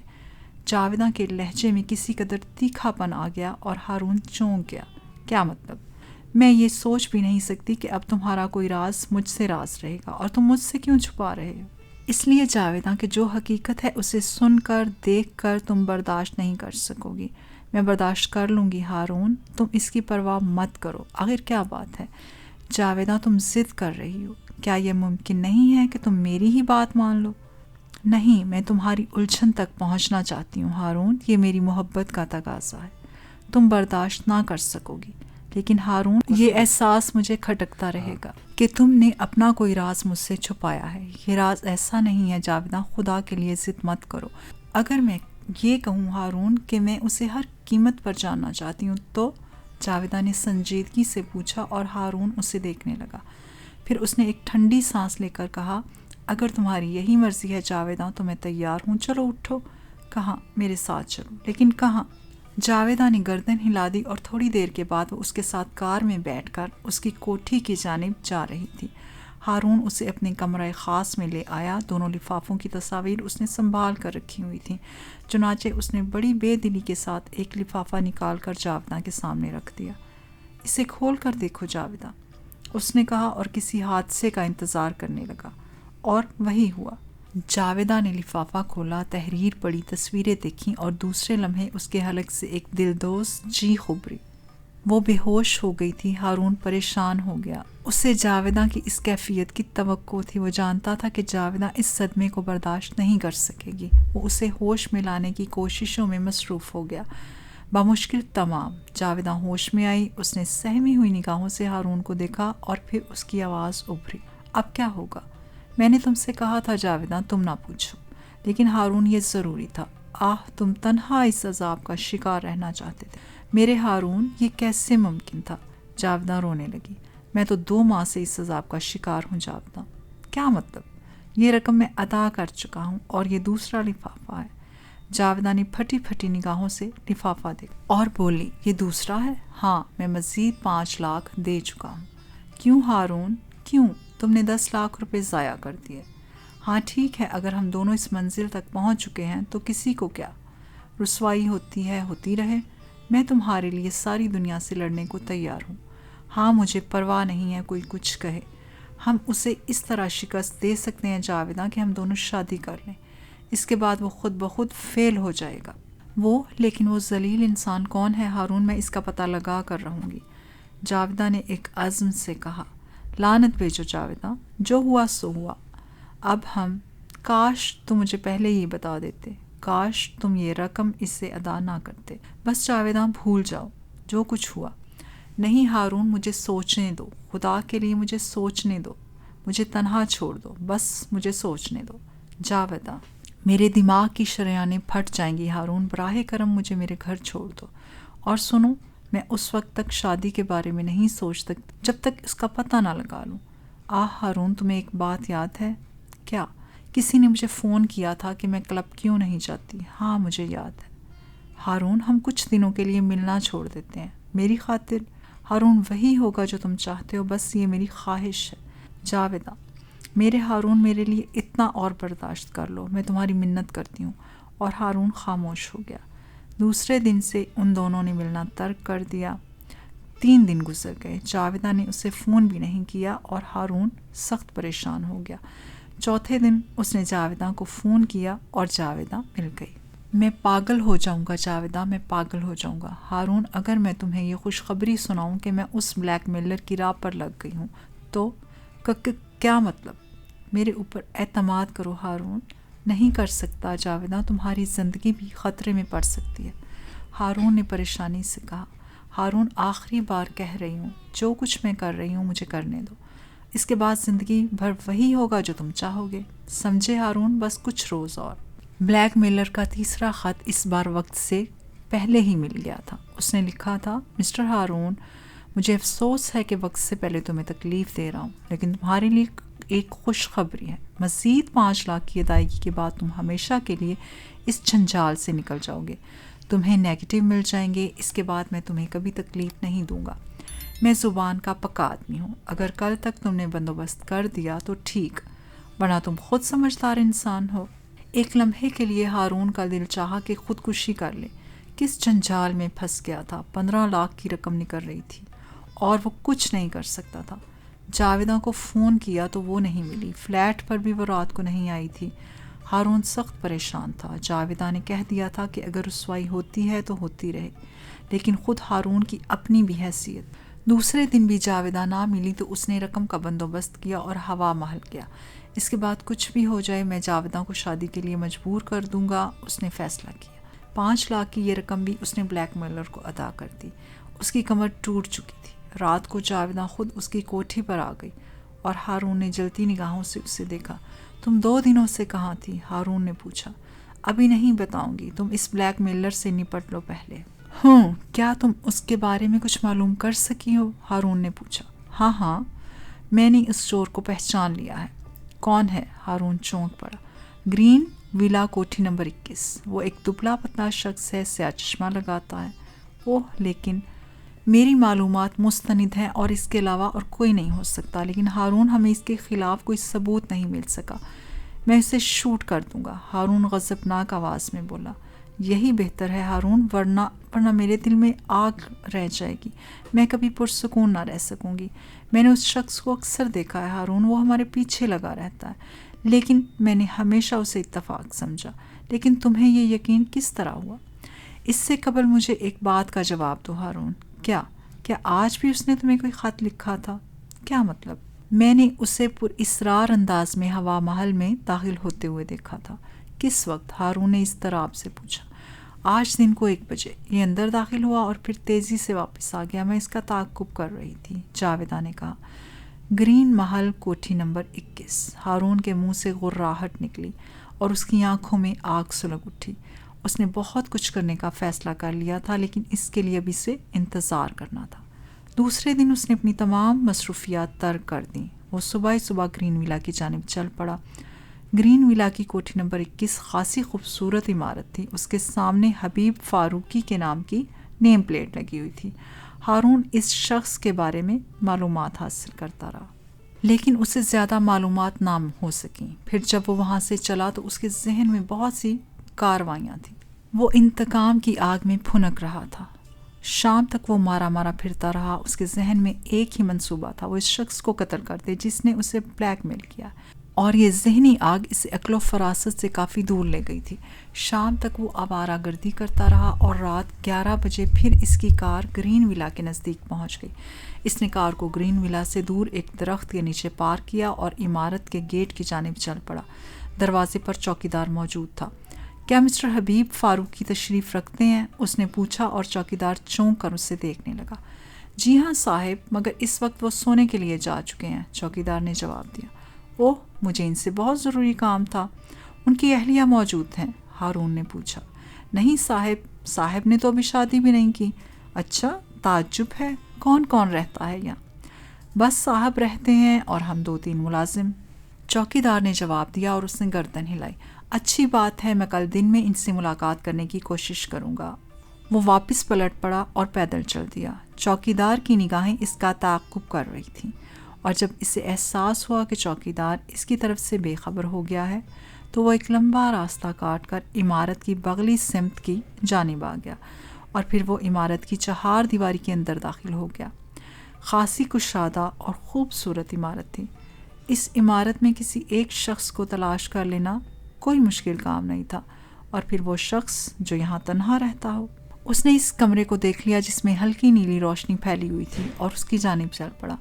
Speaker 1: جاویدہ کے لہجے میں کسی قدر تیکھا پن آ گیا اور ہارون چونک گیا۔ کیا مطلب؟ میں یہ سوچ بھی نہیں سکتی کہ اب تمہارا کوئی راز مجھ سے راز رہے گا، اور تم مجھ سے کیوں چھپا رہے ہو؟ اس لیے جاویدہ کہ جو حقیقت ہے اسے سن کر دیکھ کر تم برداشت نہیں کر سکو گی۔ میں برداشت کر لوں گی ہارون، تم اس کی پرواہ مت کرو۔ آخر کیا بات ہے جاویدہ؟ تم ضد کر رہی ہو، کیا یہ ممکن نہیں ہے کہ تم میری ہی بات مان لو؟ نہیں، میں تمہاری الجھن تک پہنچنا چاہتی ہوں ہارون، یہ میری محبت کا تقاضا ہے، تم برداشت نہ کر سکو گی۔ لیکن ہارون، یہ احساس مجھے کھٹکتا رہے گا کہ تم نے اپنا کوئی راز مجھ سے چھپایا ہے۔ یہ راز ایسا نہیں ہے جاویدہ، خدا کے لیے ضد مت کرو۔ اگر میں یہ کہوں ہارون کہ میں اسے ہر قیمت پر جاننا چاہتی ہوں تو؟ جاویدہ نے سنجیدگی سے پوچھا اور ہارون اسے دیکھنے لگا۔ پھر اس نے ایک ٹھنڈی سانس لے کر کہا، اگر تمہاری یہی مرضی ہے جاویدہ تو میں تیار ہوں، چلو اٹھو۔ کہاں؟ میرے ساتھ چلو۔ لیکن کہاں؟ جاویدہ نے گردن ہلا دی اور تھوڑی دیر کے بعد وہ اس کے ساتھ کار میں بیٹھ کر اس کی کوٹھی کی جانب جا رہی تھی۔ ہارون اسے اپنے کمرہ خاص میں لے آیا۔ دونوں لفافوں کی تصاویر اس نے سنبھال کر رکھی ہوئی تھیں، چنانچہ اس نے بڑی بے دلی کے ساتھ ایک لفافہ نکال کر جاویدہ کے سامنے رکھ دیا۔ اسے کھول کر دیکھو جاویدہ، اس نے کہا اور کسی حادثے کا انتظار کرنے لگا، اور وہی ہوا۔ جاویدہ نے لفافہ کھولا، تحریر پڑھی، تصویریں دیکھیں، اور دوسرے لمحے اس کے حلق سے ایک دلدوز چیخ ابھری۔ وہ بے ہوش ہو گئی تھی۔ ہارون پریشان ہو گیا، اسے جاویدہ کی اس کیفیت کی توقع تھی۔ وہ جانتا تھا کہ جاویدہ اس صدمے کو برداشت نہیں کر سکے گی۔ وہ اسے ہوش میں لانے کی کوششوں میں مصروف ہو گیا۔ بمشکل تمام جاویدہ ہوش میں آئی، اس نے سہمی ہوئی نگاہوں سے ہارون کو دیکھا اور پھر اس کی آواز ابھری، اب کیا ہوگا؟ میں نے تم سے کہا تھا جاویدہ تم نہ پوچھو، لیکن ہارون یہ ضروری تھا۔ تم تنہا اس عذاب کا شکار رہنا چاہتے تھے۔ میرے ہارون، یہ کیسے ممکن تھا؟ جاویدہ رونے لگی۔ میں تو 2 ماہ سے اس عذاب کا شکار ہوں جاویدہ۔ کیا مطلب؟ یہ رقم میں ادا کر چکا ہوں اور یہ دوسرا لفافہ ہے۔ جاویدہ نے پھٹی پھٹی نگاہوں سے لفافہ دیکھا اور بولی، یہ دوسرا ہے؟ ہاں، میں مزید 5 لاکھ دے چکا ہوں۔ کیوں ہارون؟ کیوں؟ تم نے 10 لاکھ روپے ضائع کر دیے۔ ہاں ٹھیک ہے، اگر ہم دونوں اس منزل تک پہنچ چکے ہیں تو کسی کو کیا؟ رسوائی ہوتی ہے، ہوتی رہے، میں تمہارے لیے ساری دنیا سے لڑنے کو تیار ہوں۔ ہاں، مجھے پرواہ نہیں ہے کوئی کچھ کہے، ہم اسے اس طرح شکست دے سکتے ہیں جاویدہ کہ ہم دونوں شادی کر لیں، اس کے بعد وہ خود بخود فیل ہو جائے گا۔ لیکن وہ ذلیل انسان کون ہے ہارون؟ میں اس کا پتہ لگا کر رہوں گی، جاویدہ نے ایک عزم سے کہا۔ لعنت بھیجو جاویدہ، جو ہوا سو ہوا۔ اب کاش تم مجھے پہلے ہی بتا دیتے، کاش تم یہ رقم اس سے ادا نہ کرتے۔ بس جاویدہ، بھول جاؤ جو کچھ ہوا۔ نہیں ہارون، مجھے سوچنے دو، خدا کے لیے مجھے سوچنے دو، مجھے تنہا چھوڑ دو، بس مجھے سوچنے دو۔ جاویدہ، میرے دماغ کی شریانیں پھٹ جائیں گی ہارون، براہ کرم مجھے میرے گھر چھوڑ دو۔ اور سنو، میں اس وقت تک شادی کے بارے میں نہیں سوچ سکتی جب تک اس کا پتہ نہ لگا لوں۔ ہارون، تمہیں ایک بات یاد ہے؟ کیا؟ کسی نے مجھے فون کیا تھا کہ میں کلب کیوں نہیں جاتی۔ ہاں مجھے یاد ہے۔ ہارون، ہم کچھ دنوں کے لیے ملنا چھوڑ دیتے ہیں میری خاطر۔ ہارون، وہی ہوگا جو تم چاہتے ہو، بس یہ میری خواہش ہے۔ جاویدہ، میرے ہارون، میرے لیے اتنا اور برداشت کر لو، میں تمہاری منت کرتی ہوں۔ اور ہارون خاموش ہو گیا۔ دوسرے دن سے ان دونوں نے ملنا ترک کر دیا۔ 3 دن گزر گئے، جاویدہ نے اسے فون بھی نہیں کیا اور ہارون سخت پریشان ہو گیا۔ چوتھے دن اس نے جاویدہ کو فون کیا اور جاویدہ مل گئی۔ میں پاگل ہو جاؤں گا جاویدہ، میں پاگل ہو جاؤں گا۔ ہارون، اگر میں تمہیں یہ خوشخبری سناؤں کہ میں اس بلیک میلر کی راہ پر لگ گئی ہوں تو کیا مطلب؟ میرے اوپر اعتماد کرو ہارون۔ نہیں کر سکتا جاویدہ، تمہاری زندگی بھی خطرے میں پڑ سکتی ہے۔ ہارون نے پریشانی سے کہا۔ ہارون، آخری بار کہہ رہی ہوں، جو کچھ میں کر رہی ہوں مجھے کرنے دو، اس کے بعد زندگی بھر وہی ہوگا جو تم چاہو گے، سمجھے ہارون؟ بس کچھ روز اور۔ بلیک میلر کا تیسرا خط اس بار وقت سے پہلے ہی مل گیا تھا۔ اس نے لکھا تھا، مسٹر ہارون، مجھے افسوس ہے کہ وقت سے پہلے تمہیں تکلیف دے رہا ہوں، لیکن تمہارے لیے ایک خوشخبری ہے۔ مزید 5 لاکھ کی ادائیگی کے بعد تم ہمیشہ کے لیے اس جنجال سے نکل جاؤ گے۔ تمہیں نیگیٹو مل جائیں گے، اس کے بعد میں تمہیں کبھی تکلیف نہیں دوں گا۔ میں زبان کا پکا آدمی ہوں، اگر کل تک تم نے بندوبست کر دیا تو ٹھیک، ورنہ تم خود سمجھدار انسان ہو۔ ایک لمحے کے لیے ہارون کا دل چاہا کہ خودکشی کر لے۔ کس جنجال میں پھنس گیا تھا، 15 لاکھ کی رقم نکل رہی تھی اور وہ کچھ نہیں کر سکتا تھا۔ جاویدہ کو فون کیا تو وہ نہیں ملی، فلیٹ پر بھی وہ رات کو نہیں آئی تھی۔ ہارون سخت پریشان تھا۔ جاویدہ نے کہہ دیا تھا کہ اگر رسوائی ہوتی ہے تو ہوتی رہے، لیکن خود ہارون کی اپنی بھی حیثیت۔ دوسرے دن بھی جاویدہ نہ ملی تو اس نے رقم کا بندوبست کیا اور ہوا محل کیا۔ اس کے بعد کچھ بھی ہو جائے میں جاویدہ کو شادی کے لیے مجبور کر دوں گا، اس نے فیصلہ کیا۔ 5 لاکھ کی یہ رقم بھی اس نے بلیک میلر کو ادا کر دی۔ اس کی کمر ٹوٹ چکی تھی۔ رات کو جاویدہ خود اس کی کوٹھی پر آ گئی اور ہارون نے جلتی نگاہوں سے اسے دیکھا۔ تم 2 دنوں سے کہاں تھی؟ ہارون نے پوچھا۔ ابھی نہیں بتاؤں گی، تم اس بلیک میلر سے نپٹ لو پہلے۔ کیا تم اس کے بارے میں کچھ معلوم کر سکی ہو؟ ہارون نے پوچھا۔ ہاں، میں نے اس چور کو پہچان لیا ہے۔ کون ہے؟ ہارون چونک پڑا۔ گرین ویلا کوٹھی نمبر 21۔ وہ ایک دبلا پتلا شخص ہے، سیاہ چشمہ لگاتا ہے۔ اوہ، لیکن میری معلومات مستند ہیں اور اس کے علاوہ اور کوئی نہیں ہو سکتا، لیکن ہارون ہمیں اس کے خلاف کوئی ثبوت نہیں مل سکا۔ میں اسے شوٹ کر دوں گا، ہارون غضبناک آواز میں بولا۔ یہی بہتر ہے ہارون، ورنہ میرے دل میں آگ رہ جائے گی، میں کبھی پرسکون نہ رہ سکوں گی۔ میں نے اس شخص کو اکثر دیکھا ہے ہارون، وہ ہمارے پیچھے لگا رہتا ہے، لیکن میں نے ہمیشہ اسے اتفاق سمجھا۔ لیکن تمہیں یہ یقین کس طرح ہوا؟ اس سے قبل مجھے ایک بات کا جواب دو ہارون۔ کیا آج بھی اس نے تمہیں کوئی خط لکھا تھا؟ کیا مطلب؟ میں نے اسے پر اصرار انداز میں ہوا محل میں داخل ہوتے ہوئے دیکھا تھا۔ کس وقت؟ ہارون نے اضطراب سے پوچھا۔ آج دن کو 1 بجے۔ یہ اندر داخل ہوا اور پھر تیزی سے واپس آ گیا، میں اس کا تعاقب کر رہی تھی، جاویدہ نے کہا۔ گرین محل کوٹھی نمبر 21۔ ہارون کے منہ سے غراہٹ نکلی اور اس کی آنکھوں میں آگ سلگ اٹھی۔ اس نے بہت کچھ کرنے کا فیصلہ کر لیا تھا، لیکن اس کے لیے اب اسے انتظار کرنا تھا۔ دوسرے دن اس نے اپنی تمام مصروفیات ترک کر دیں۔ وہ صبح گرین ویلا کی جانب چل پڑا۔ گرین ویلا کی کوٹھی نمبر 21 خاصی خوبصورت عمارت تھی۔ اس کے سامنے حبیب فاروقی کے نام کی نیم پلیٹ لگی ہوئی تھی۔ ہارون اس شخص کے بارے میں معلومات حاصل کرتا رہا، لیکن اسے زیادہ معلومات نہ ہو سکیں۔ پھر جب وہ وہاں سے چلا تو اس کے ذہن میں بہت سی کاروائیاں تھیں۔ وہ انتقام کی آگ میں بھنک رہا تھا۔ شام تک وہ مارا پھرتا رہا۔ اس کے ذہن میں ایک ہی منصوبہ تھا، وہ اس شخص کو قتل کر دے جس نے اسے بلیک میل کیا، اور یہ ذہنی آگ اسے عقل و فراست سے کافی دور لے گئی تھی۔ شام تک وہ آوارہ گردی کرتا رہا اور رات 11 بجے پھر اس کی کار گرین ویلا کے نزدیک پہنچ گئی۔ اس نے کار کو گرین ویلا سے دور ایک درخت کے نیچے پارک کیا اور عمارت کے گیٹ کی جانب چل پڑا۔ دروازے پر چوکیدار موجود تھا۔ کیا مسٹر حبیب فاروقی تشریف رکھتے ہیں؟ اس نے پوچھا اور چوکیدار چونک کر اسے دیکھنے لگا۔ جی ہاں صاحب، مگر اس وقت وہ سونے کے لیے جا چکے ہیں، چوکیدار نے جواب دیا۔ اوہ، مجھے ان سے بہت ضروری کام تھا۔ ان کی اہلیہ موجود ہیں؟ ہارون نے پوچھا۔ نہیں صاحب نے تو ابھی شادی بھی نہیں کی۔ اچھا، تعجب ہے، کون کون رہتا ہے یہاں؟ بس صاحب رہتے ہیں اور ہم 2-3 ملازم، چوکیدار نے جواب دیا اور اس نے گردن ہلائی۔ اچھی بات ہے، میں کل دن میں ان سے ملاقات کرنے کی کوشش کروں گا۔ وہ واپس پلٹ پڑا اور پیدل چل دیا۔ چوکیدار کی نگاہیں اس کا تعاقب کر رہی تھیں، اور جب اسے احساس ہوا کہ چوکیدار اس کی طرف سے بے خبر ہو گیا ہے تو وہ ایک لمبا راستہ کاٹ کر عمارت کی بغلی سمت کی جانب آ گیا اور پھر وہ عمارت کی 4 دیواری کے اندر داخل ہو گیا۔ خاصی کشادہ اور خوبصورت عمارت تھی۔ اس عمارت میں کسی ایک شخص کو تلاش کر لینا کوئی مشکل کام نہیں تھا، اور پھر وہ شخص جو یہاں تنہا رہتا ہو۔ اس نے اس کمرے کو دیکھ لیا جس میں ہلکی نیلی روشنی پھیلی ہوئی تھی اور اس کی جانب چل پڑا۔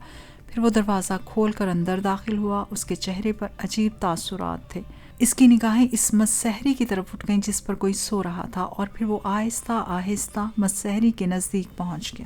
Speaker 1: پھر وہ دروازہ کھول کر اندر داخل ہوا۔ اس کے چہرے پر عجیب تاثرات تھے۔ اس کی نگاہیں اس مسحری کی طرف اٹھ گئیں جس پر کوئی سو رہا تھا، اور پھر وہ آہستہ آہستہ مسحری کے نزدیک پہنچ گیا۔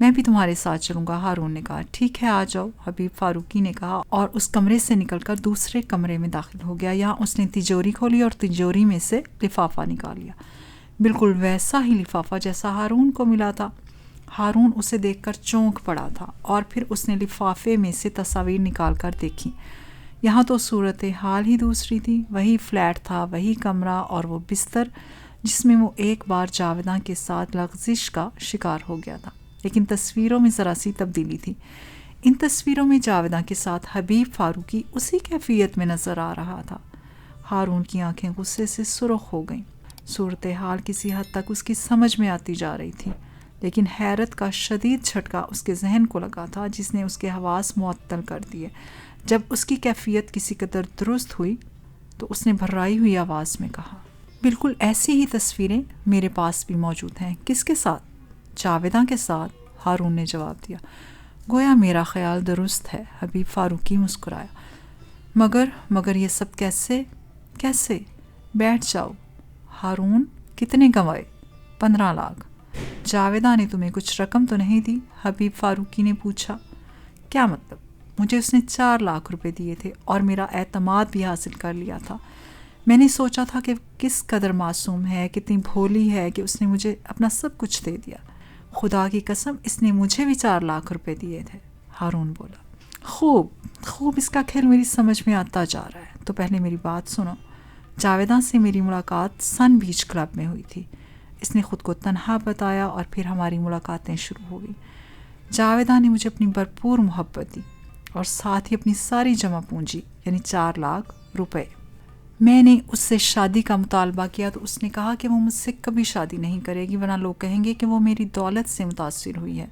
Speaker 1: میں بھی تمہارے ساتھ چلوں گا، ہارون نے کہا۔ ٹھیک ہے آ جاؤ، حبیب فاروقی نے کہا، اور اس کمرے سے نکل کر دوسرے کمرے میں داخل ہو گیا۔ یہاں اس نے تجوری کھولی اور تجوری میں سے لفافہ نکال لیا، بالکل ویسا ہی لفافہ جیسا ہارون کو ملا تھا۔ ہارون اسے دیکھ کر چونک پڑا تھا، اور پھر اس نے لفافے میں سے تصاویر نکال کر دیکھی۔ یہاں تو صورت حال ہی دوسری تھی، وہی فلیٹ تھا، وہی کمرہ اور وہ بستر جس میں وہ ایک بار جاویداں کے ساتھ لغزش کا شکار ہو گیا تھا، لیکن تصویروں میں ذرا سی تبدیلی تھی۔ ان تصویروں میں جاویداں کے ساتھ حبیب فاروقی اسی کیفیت میں نظر آ رہا تھا۔ ہارون کی آنکھیں غصے سے سرخ ہو گئیں۔ صورتحال کسی حد تک اس کی سمجھ میں آتی جا رہی تھی، لیکن حیرت کا شدید جھٹکا اس کے ذہن کو لگا تھا جس نے اس کے حواس معطل کر دیے۔ جب اس کی کیفیت کسی قدر درست ہوئی تو اس نے بھرائی ہوئی آواز میں کہا، بالکل ایسی ہی تصویریں میرے پاس بھی موجود ہیں۔ کس کے ساتھ؟ جاویداں کے ساتھ، ہارون نے جواب دیا۔ گویا میرا خیال درست ہے، حبیب فاروقی مسکرایا۔ مگر یہ سب کیسے؟ بیٹھ جاؤ۔ ہارون، کتنے کمائے؟ 15 لاکھ۔ جاویداں نے تمہیں کچھ رقم تو نہیں دی؟ حبیب فاروقی نے پوچھا۔ کیا مطلب؟ مجھے اس نے 4 لاکھ روپے دیے تھے اور میرا اعتماد بھی حاصل کر لیا تھا۔ میں نے سوچا تھا کہ کس قدر معصوم ہے، کتنی بھولی ہے کہ اس نے مجھے اپنا سب کچھ دے دیا۔ خدا کی قسم، اس نے مجھے بھی 4 لاکھ روپے دیے تھے، ہارون بولا۔ خوب اس کا کھیل میری سمجھ میں آتا جا رہا ہے۔ تو پہلے میری بات سنو۔ جاویداں سے میری ملاقات سن بیچ کلب میں ہوئی تھی۔ اس نے خود کو تنہا بتایا اور پھر ہماری ملاقاتیں شروع ہو گئیں۔ جاویداں نے مجھے اپنی بھرپور محبت دی اور ساتھ ہی اپنی ساری جمع پونجی یعنی 4 لاکھ روپے۔ میں نے اس سے شادی کا مطالبہ کیا تو اس نے کہا کہ وہ مجھ سے کبھی شادی نہیں کرے گی، ورنہ لوگ کہیں گے کہ وہ میری دولت سے متاثر ہوئی ہے،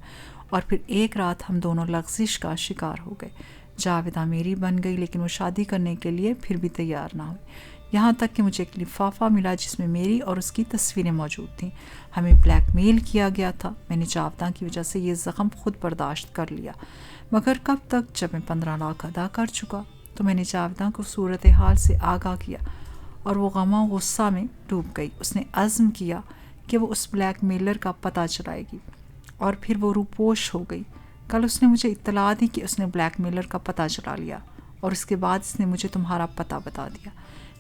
Speaker 1: اور پھر ایک رات ہم دونوں لغزش کا شکار ہو گئے۔ جاویداں میری بن گئی، لیکن وہ شادی کرنے کے لیے پھر بھی تیار نہ ہوئی، یہاں تک کہ مجھے ایک لفافہ ملا جس میں میری اور اس کی تصویریں موجود تھیں۔ ہمیں بلیک میل کیا گیا تھا۔ میں نے جاویداں کی وجہ سے یہ زخم خود برداشت کر لیا، مگر کب تک؟ جب میں 15 لاکھ ادا کر چکا تو میں نے جاویداں کو صورتحال سے آگاہ کیا، اور وہ غم و غصہ میں ڈوب گئی۔ اس نے عزم کیا کہ وہ اس بلیک میلر کا پتہ چلائے گی، اور پھر وہ روپوش ہو گئی۔ کل اس نے مجھے اطلاع دی کہ اس نے بلیک میلر کا پتہ چلا لیا، اور اس کے بعد اس نے مجھے تمہارا پتہ بتا دیا۔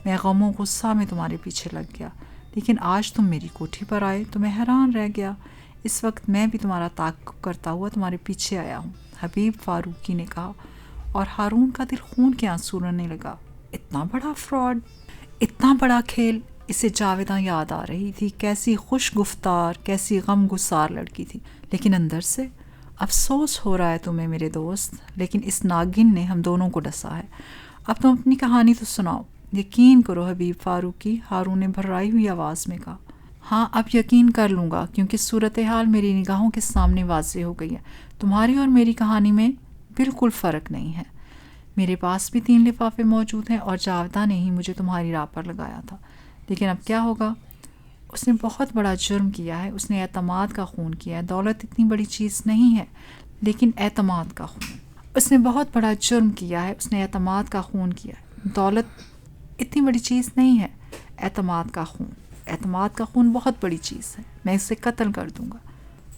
Speaker 1: میں غم و غصہ میں تمہارے پیچھے لگ گیا، لیکن آج تم میری کوٹھی پر آئے تو میں حیران رہ گیا۔ اس وقت میں بھی تمہارا تعاقب کرتا ہوا تمہارے پیچھے آیا ہوں، حبیب فاروقی نے کہا، اور ہارون کا دل خون کے آنسو رنے لگا۔ اتنا بڑا فراڈ، اتنا بڑا کھیل! اسے جاویداں یاد آ رہی تھی، کیسی خوش گفتار، کیسی غم گسار لڑکی تھی، لیکن اندر سے افسوس ہو رہا ہے تمہیں میرے دوست، لیکن اس ناگن نے ہم دونوں کو ڈسا ہے۔ اب تم اپنی کہانی تو سناؤ۔ یقین کرو حبیب فاروقی، ہارون نے بھرائی ہوئی آواز میں کہا۔ ہاں، اب یقین کر لوں گا، کیونکہ صورتحال میری نگاہوں کے سامنے واضح ہو گئی ہے۔ تمہاری اور میری کہانی میں بالکل فرق نہیں ہے۔ میرے پاس بھی 3 لفافے موجود ہیں، اور جاویداں نے ہی مجھے تمہاری راہ پر لگایا تھا۔ لیکن اب کیا ہوگا؟ اس نے بہت بڑا جرم کیا ہے، اس نے اعتماد کا خون کیا ہے۔ دولت اتنی بڑی چیز نہیں ہے، لیکن اعتماد کا خون۔ اس نے بہت بڑا جرم کیا ہے، اس نے اعتماد کا خون کیا ہے۔ دولت اتنی بڑی چیز نہیں ہے، اعتماد کا خون۔ اعتماد کا خون بہت بڑی چیز ہے۔ میں اسے قتل کر دوں گا۔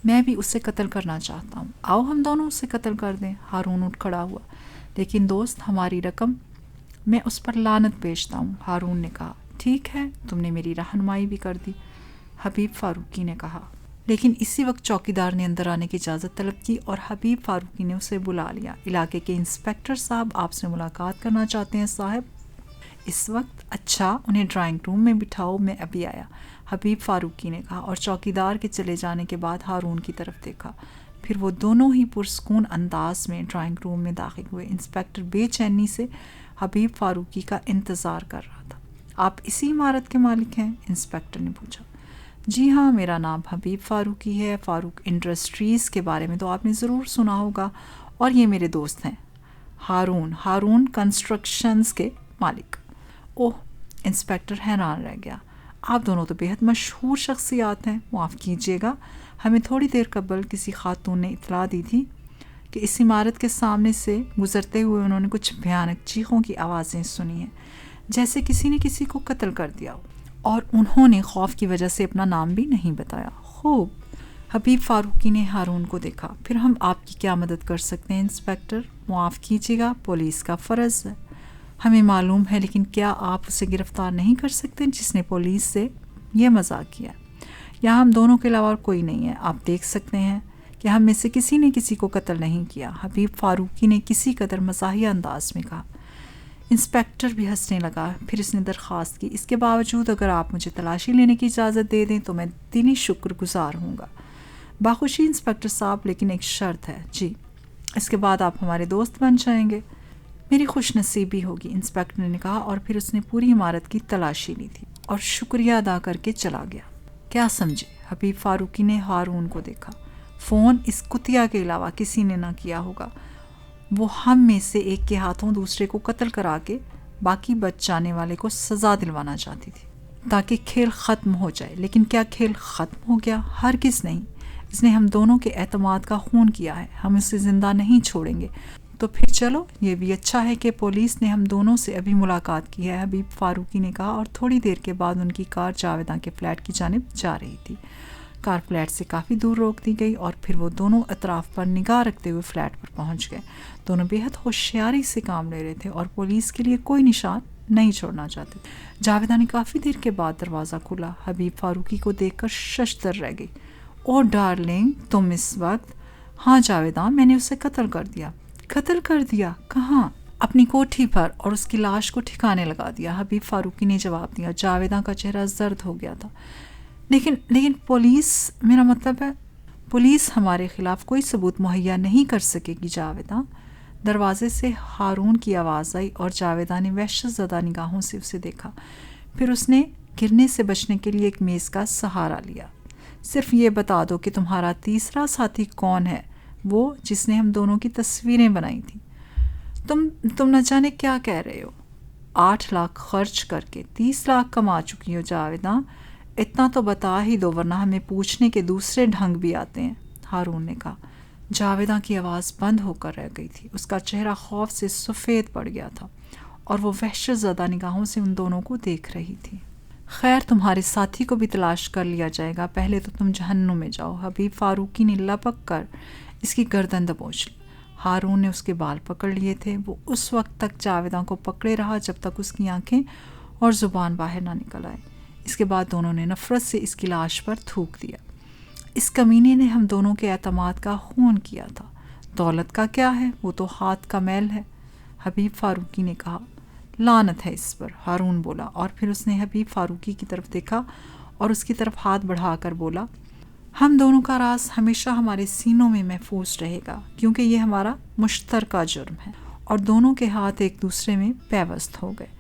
Speaker 1: میں بھی اسے قتل کرنا چاہتا ہوں۔ آؤ ہم دونوں اسے قتل کر دیں۔ ہارون اٹھ کھڑا ہوا۔ لیکن دوست، ہماری رقم، میں اس پر لعنت بھیجتا ہوں، ہارون نے کہا۔ ٹھیک ہے، تم نے میری رہنمائی بھی کر دی، حبیب فاروقی نے کہا۔ لیکن اسی وقت چوکیدار نے اندر آنے کی اجازت طلب کی اور حبیب فاروقی نے اسے بلا لیا۔ علاقے کے انسپیکٹر صاحب آپ سے ملاقات کرنا چاہتے ہیں صاحب۔ اس وقت؟ اچھا، انہیں ڈرائنگ روم میں بٹھاؤ، میں ابھی آیا، حبیب فاروقی نے کہا، اور چوکیدار کے چلے جانے کے بعد ہارون کی طرف دیکھا۔ پھر وہ دونوں ہی پرسکون انداز میں ڈرائنگ روم میں داخل ہوئے۔ انسپیکٹر بے چینی سے حبیب فاروقی کا انتظار کر رہا تھا۔ آپ اسی عمارت کے مالک ہیں؟ انسپیکٹر نے پوچھا۔ جی ہاں، میرا نام حبیب فاروقی ہے۔ فاروق انڈسٹریز کے بارے میں تو آپ نے ضرور سنا ہوگا، اور یہ میرے دوست ہیں، ہارون کنسٹرکشنز کے مالک۔ اوہ، انسپیکٹر حیران رہ گیا۔ آپ دونوں تو بہت مشہور شخصیات ہیں۔ معاف کیجیے گا، ہمیں تھوڑی دیر قبل کسی خاتون نے اطلاع دی تھی کہ اس عمارت کے سامنے سے گزرتے ہوئے انہوں نے کچھ بھیانک چیخوں کی آوازیں سنی ہیں، جیسے کسی نے کسی کو قتل کر دیا ہو، اور انہوں نے خوف کی وجہ سے اپنا نام بھی نہیں بتایا۔ خوب، حبیب فاروقی نے ہارون کو دیکھا. پھر ہم آپ کی کیا مدد کر سکتے ہیں انسپیکٹر؟ معاف کیجیے گا، پولیس کا فرض ہے. ہمیں معلوم ہے، لیکن کیا آپ اسے گرفتار نہیں کر سکتے جس نے پولیس سے یہ مذاق کیا؟ یہاں ہم دونوں کے علاوہ اور کوئی نہیں ہے. آپ دیکھ سکتے ہیں کہ ہم میں سے کسی نے کسی کو قتل نہیں کیا. حبیب فاروقی نے کسی قدر مزاحیہ انداز میں کہا. انسپیکٹر بھی ہنسنے لگا. پھر اس نے درخواست کی، اس کے باوجود اگر آپ مجھے تلاشی لینے کی اجازت دے دیں تو میں دلی شکر گزار ہوں گا. باخوشی انسپیکٹر صاحب، لیکن ایک شرط ہے. جی. اس کے بعد آپ ہمارے دوست بن جائیں گے. میری خوش نصیبی ہوگی، انسپیکٹر نے کہا، اور پھر اس نے پوری عمارت کی تلاشی لی تھی اور شکریہ ادا کر کے چلا گیا. کیا سمجھے؟ حبیب فاروقی نے ہارون کو دیکھا. فون اس کتیا کے علاوہ کسی نے نہ کیا ہوگا. وہ ہم میں سے ایک کے ہاتھوں دوسرے کو قتل کرا کے باقی بچ جانے والے کو سزا دلوانا چاہتی تھی تاکہ کھیل ختم ہو جائے. لیکن کیا کھیل ختم ہو گیا؟ ہرگز نہیں. اس نے ہم دونوں کے اعتماد کا خون کیا ہے. ہم اسے زندہ نہیں چھوڑیں گے. تو پھر چلو، یہ بھی اچھا ہے کہ پولیس نے ہم دونوں سے ابھی ملاقات کی ہے، حبیب فاروقی نے کہا، اور تھوڑی دیر کے بعد ان کی کار جاویداں کے فلیٹ کی جانب جا رہی تھی. کار فلیٹ سے کافی دور روک دی گئی اور پھر وہ دونوں اطراف پر نگاہ رکھتے ہوئے فلیٹ پر پہنچ گئے. دونوں بے حد ہوشیاری سے کام لے رہے تھے اور پولیس کے لیے کوئی نشان نہیں چھوڑنا چاہتے. جاویدہ نے کافی دیر کے بعد دروازہ کھولا. حبیب فاروقی کو دیکھ کر ششدر رہ گئی. او ڈارلنگ، تم اس وقت؟ ہاں جاویدہ، میں نے اسے قتل کر دیا. قتل کر دیا؟ کہاں؟ اپنی کوٹھی پر، اور اس کی لاش کو ٹھکانے لگا دیا، حبیب فاروقی نے جواب دیا. جاویدہ کا چہرہ زرد ہو گیا تھا. لیکن پولیس، میرا مطلب ہے پولیس ہمارے خلاف کوئی ثبوت مہیا نہیں کر سکے گی جاویدہ. دروازے سے ہارون کی آواز آئی اور جاویدہ نے وحشت زدہ نگاہوں سے اسے دیکھا. پھر اس نے گرنے سے بچنے کے لیے ایک میز کا سہارا لیا. صرف یہ بتا دو کہ تمہارا تیسرا ساتھی کون ہے، وہ جس نے ہم دونوں کی تصویریں بنائی تھیں. تم نہ جانے کیا کہہ رہے ہو. 8 لاکھ خرچ کر کے 30 لاکھ کما چکی ہو جاویدہ. اتنا تو بتا ہی دو، ورنہ ہمیں پوچھنے کے دوسرے ڈھنگ بھی آتے ہیں، ہارون نے کہا. جاویدہ کی آواز بند ہو کر رہ گئی تھی. اس کا چہرہ خوف سے سفید پڑ گیا تھا اور وہ وحشت زدہ نگاہوں سے ان دونوں کو دیکھ رہی تھی. خیر، تمہارے ساتھی کو بھی تلاش کر لیا جائے گا، پہلے تو تم جہنم میں جاؤ. حبیب فاروقی نے لپک کر اس کی گردن دبوچ لی. ہارون نے اس کے بال پکڑ لیے تھے. وہ اس وقت تک جاویدہ کو پکڑے رہا جب تک اس کی آنکھیں اور زبان باہر نہ نکل آئے. اس کے بعد دونوں نے نفرت سے اس کی لاش پر تھوک دیا. اس کمینے نے ہم دونوں کے اعتماد کا خون کیا تھا. دولت کا کیا ہے، وہ تو ہاتھ کا میل ہے، حبیب فاروقی نے کہا. لعنت ہے اس پر، ہارون بولا، اور پھر اس نے حبیب فاروقی کی طرف دیکھا اور اس کی طرف ہاتھ بڑھا کر بولا، ہم دونوں کا راز ہمیشہ ہمارے سینوں میں محفوظ رہے گا، کیونکہ یہ ہمارا مشترکہ جرم ہے. اور دونوں کے ہاتھ ایک دوسرے میں پیوست ہو گئے.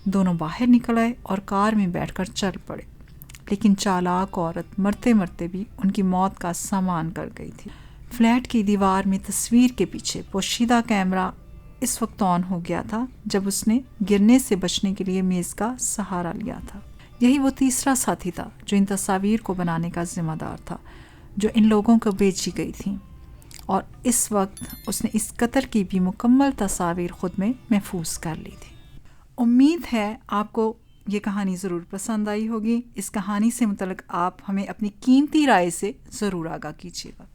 Speaker 1: دونوں باہر نکل آئے اور کار میں بیٹھ کر چل پڑے. لیکن چالاک عورت مرتے مرتے بھی ان کی موت کا سامان کر گئی تھی. فلیٹ کی دیوار میں تصویر کے پیچھے پوشیدہ کیمرہ اس وقت آن ہو گیا تھا جب اس نے گرنے سے بچنے کے لیے میز کا سہارا لیا تھا. یہی وہ تیسرا ساتھی تھا جو ان تصاویر کو بنانے کا ذمہ دار تھا جو ان لوگوں کو بیچی گئی تھیں، اور اس وقت اس نے اس قتل کی بھی مکمل تصاویر خود میں محفوظ کر لی تھی. امید ہے آپ کو یہ کہانی ضرور پسند آئی ہوگی. اس کہانی سے متعلق آپ ہمیں اپنی قیمتی رائے سے ضرور آگاہ کیجیے گا.